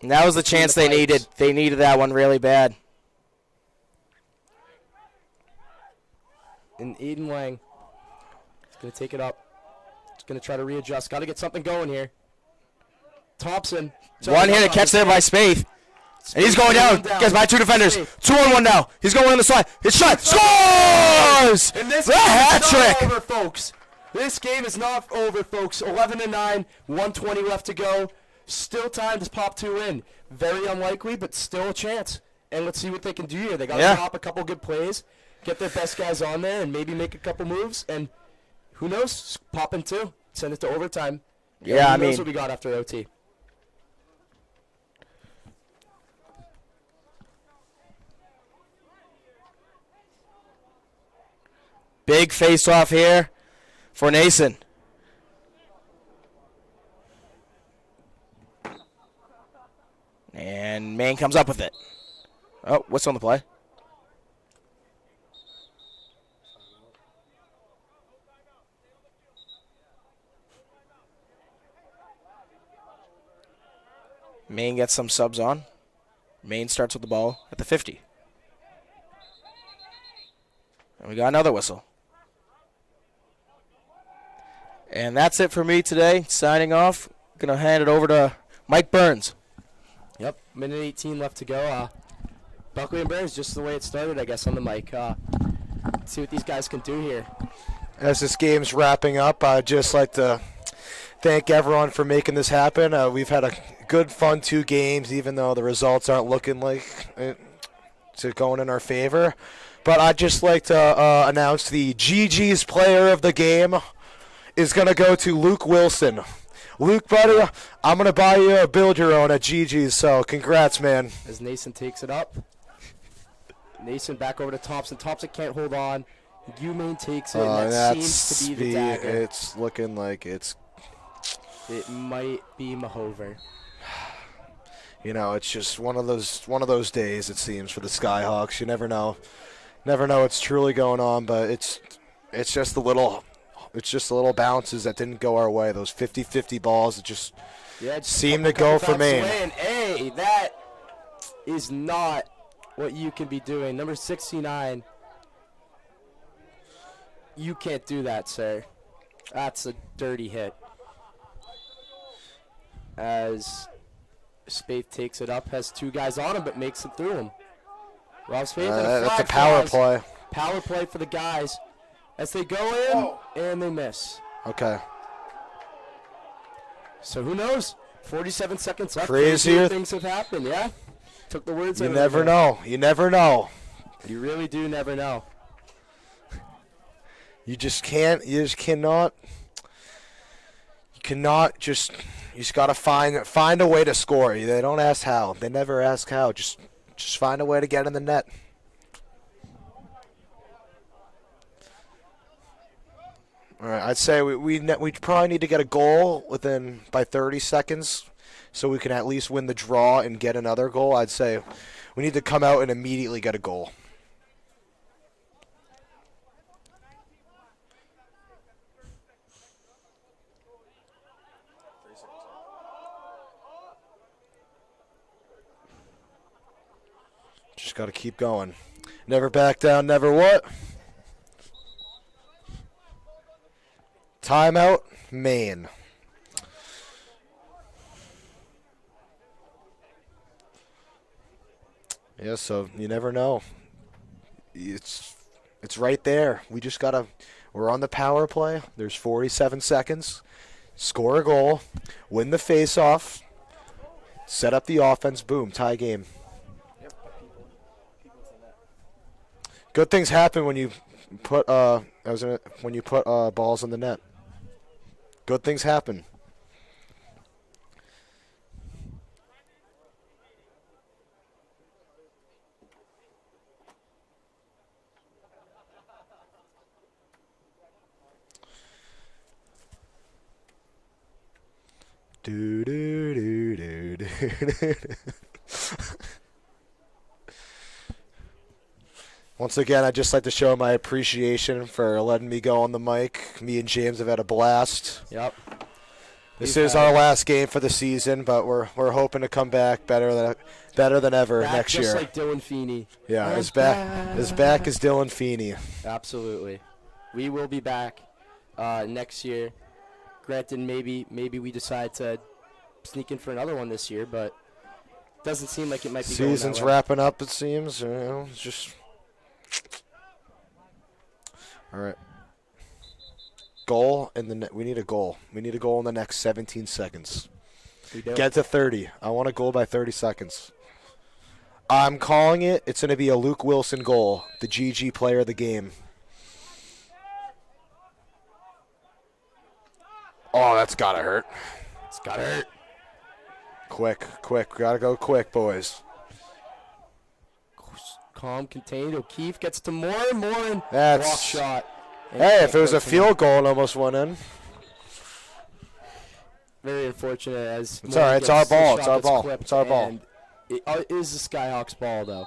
And that was the chance they needed. They needed that one really bad. And Eden Lang is going to take it up. He's going to try to readjust. Got to get something going here. Thompson. One here to catch there by Spaeth. And he's going down. Gets by two defenders. 2-on-1 now. He's going on the side. His shot. Scores! And this The game hat is not trick. over, folks. This game is not over, folks. 11-9, 120 left to go. Still time to pop two in. Very unlikely, but still a chance. And let's see what they can do here. They got to drop a couple good plays, get their best guys on there, and maybe make a couple moves. And who knows? Pop in two. Send it to overtime. Yeah, who knows what we got after OT. Big face-off here for Nason. And Maine comes up with it. Oh, what's on the play? Maine gets some subs on. Maine starts with the ball at the 50. And we got another whistle. And that's it for me today. Signing off. Going to hand it over to Mike Burns. Yep, minute 18 left to go. Buckley and Burns, just the way it started, I guess, on the mic. Let's see what these guys can do here. As this game's wrapping up, I'd just like to thank everyone for making this happen. We've had a good, fun 2 games, even though the results aren't looking like it's going in our favor. But I'd just like to announce the GG's player of the game is going to go to Luke Wilson. Luke, buddy, I'm going to buy you a build your own at GG's, so congrats, man. As Nason takes it up. Nason back over to Thompson. Thompson can't hold on. UMaine takes it, and that seems to be the dagger. It's looking like it might be Mahover. You know, it's just one of those days, it seems, for the Skyhawks. You never know what's truly going on, but it's just the little bounces that didn't go our way. Those 50-50 balls that just seem to go for Maine. And hey, that is not what you can be doing. Number 69. You can't do that, sir. That's a dirty hit. As Spaeth takes it up, has 2 guys on him, but makes it through him. Rob Spaeth and a that's flag a power flies. play. Power play for the guys. As they go in, and they miss. Okay. So who knows? 47 seconds left. Crazier things have happened, yeah? Took the words out You of never the know. You never know. You really do never know. You just can't. You just cannot. You cannot just. You just gotta find a way to score. They don't ask how. They never ask how. Just find a way to get in the net. All right, I'd say we probably need to get a goal by 30 seconds, so we can at least win the draw and get another goal. I'd say we need to come out and immediately get a goal. Just got to keep going. Never back down, never what? Timeout, Maine. Yeah, so you never know. It's right there. We're on the power play. There's 47 seconds. Score a goal, win the face-off, set up the offense, boom, tie game. Good things happen when you put balls in the net. Good things happen. Do do do do do. Once again, I'd just like to show my appreciation for letting me go on the mic. Me and James have had a blast. Yep. This is our last game for the season, but we're hoping to come back better than ever next year. Just like Dylan Feeney. Yeah, as back as Dylan Feeney. Absolutely. We will be back next year. Granted, maybe we decide to sneak in for another one this year, but it doesn't seem like it might be. Season's wrapping up, it seems. It's just. All right. Goal in the net. We need a goal. We need a goal in the next 17 seconds. We do. Get to 30. I want a goal by 30 seconds. I'm calling it. It's going to be a Luke Wilson goal, the GG player of the game. Oh, that's got to hurt. It's got to hurt. Quick. Got to go quick, boys. Calm, contained. O'Keefe gets to Moore. Block shot. Hey, if it was a field goal, it almost went in. Very unfortunate. As it's all right. It's our ball. It's our ball. It's our ball. It is the Skyhawks' ball, though.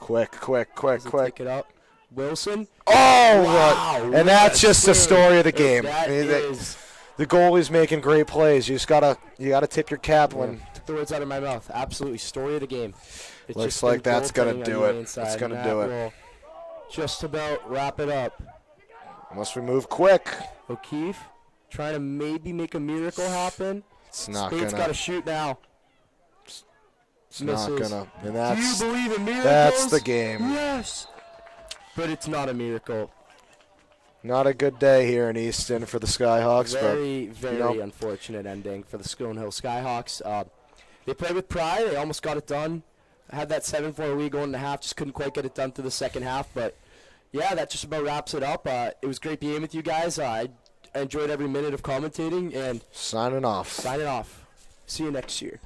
Quick. Pick it up. Wilson. Oh, wow. And that's just the story of the game. The goalie's making great plays. You gotta tip your cap when. Took the words out of my mouth. Absolutely, story of the game. It's Looks like that's gonna do it. That's gonna do it. Just about wrap it up. Unless we move quick. O'Keefe trying to maybe make a miracle happen. It's not Spade's gonna. Got to shoot now. It's not gonna. And that's. Do you believe in miracles? That's the game. Yes. But it's not a miracle. Not a good day here in Easton for the Skyhawks. Very unfortunate ending for the Stonehill Skyhawks. They played with pride. They almost got it done. Had that 7-4 lead going in the half. Just couldn't quite get it done through the second half. But, yeah, that just about wraps it up. It was great being with you guys. I enjoyed every minute of commentating. And signing off. See you next year.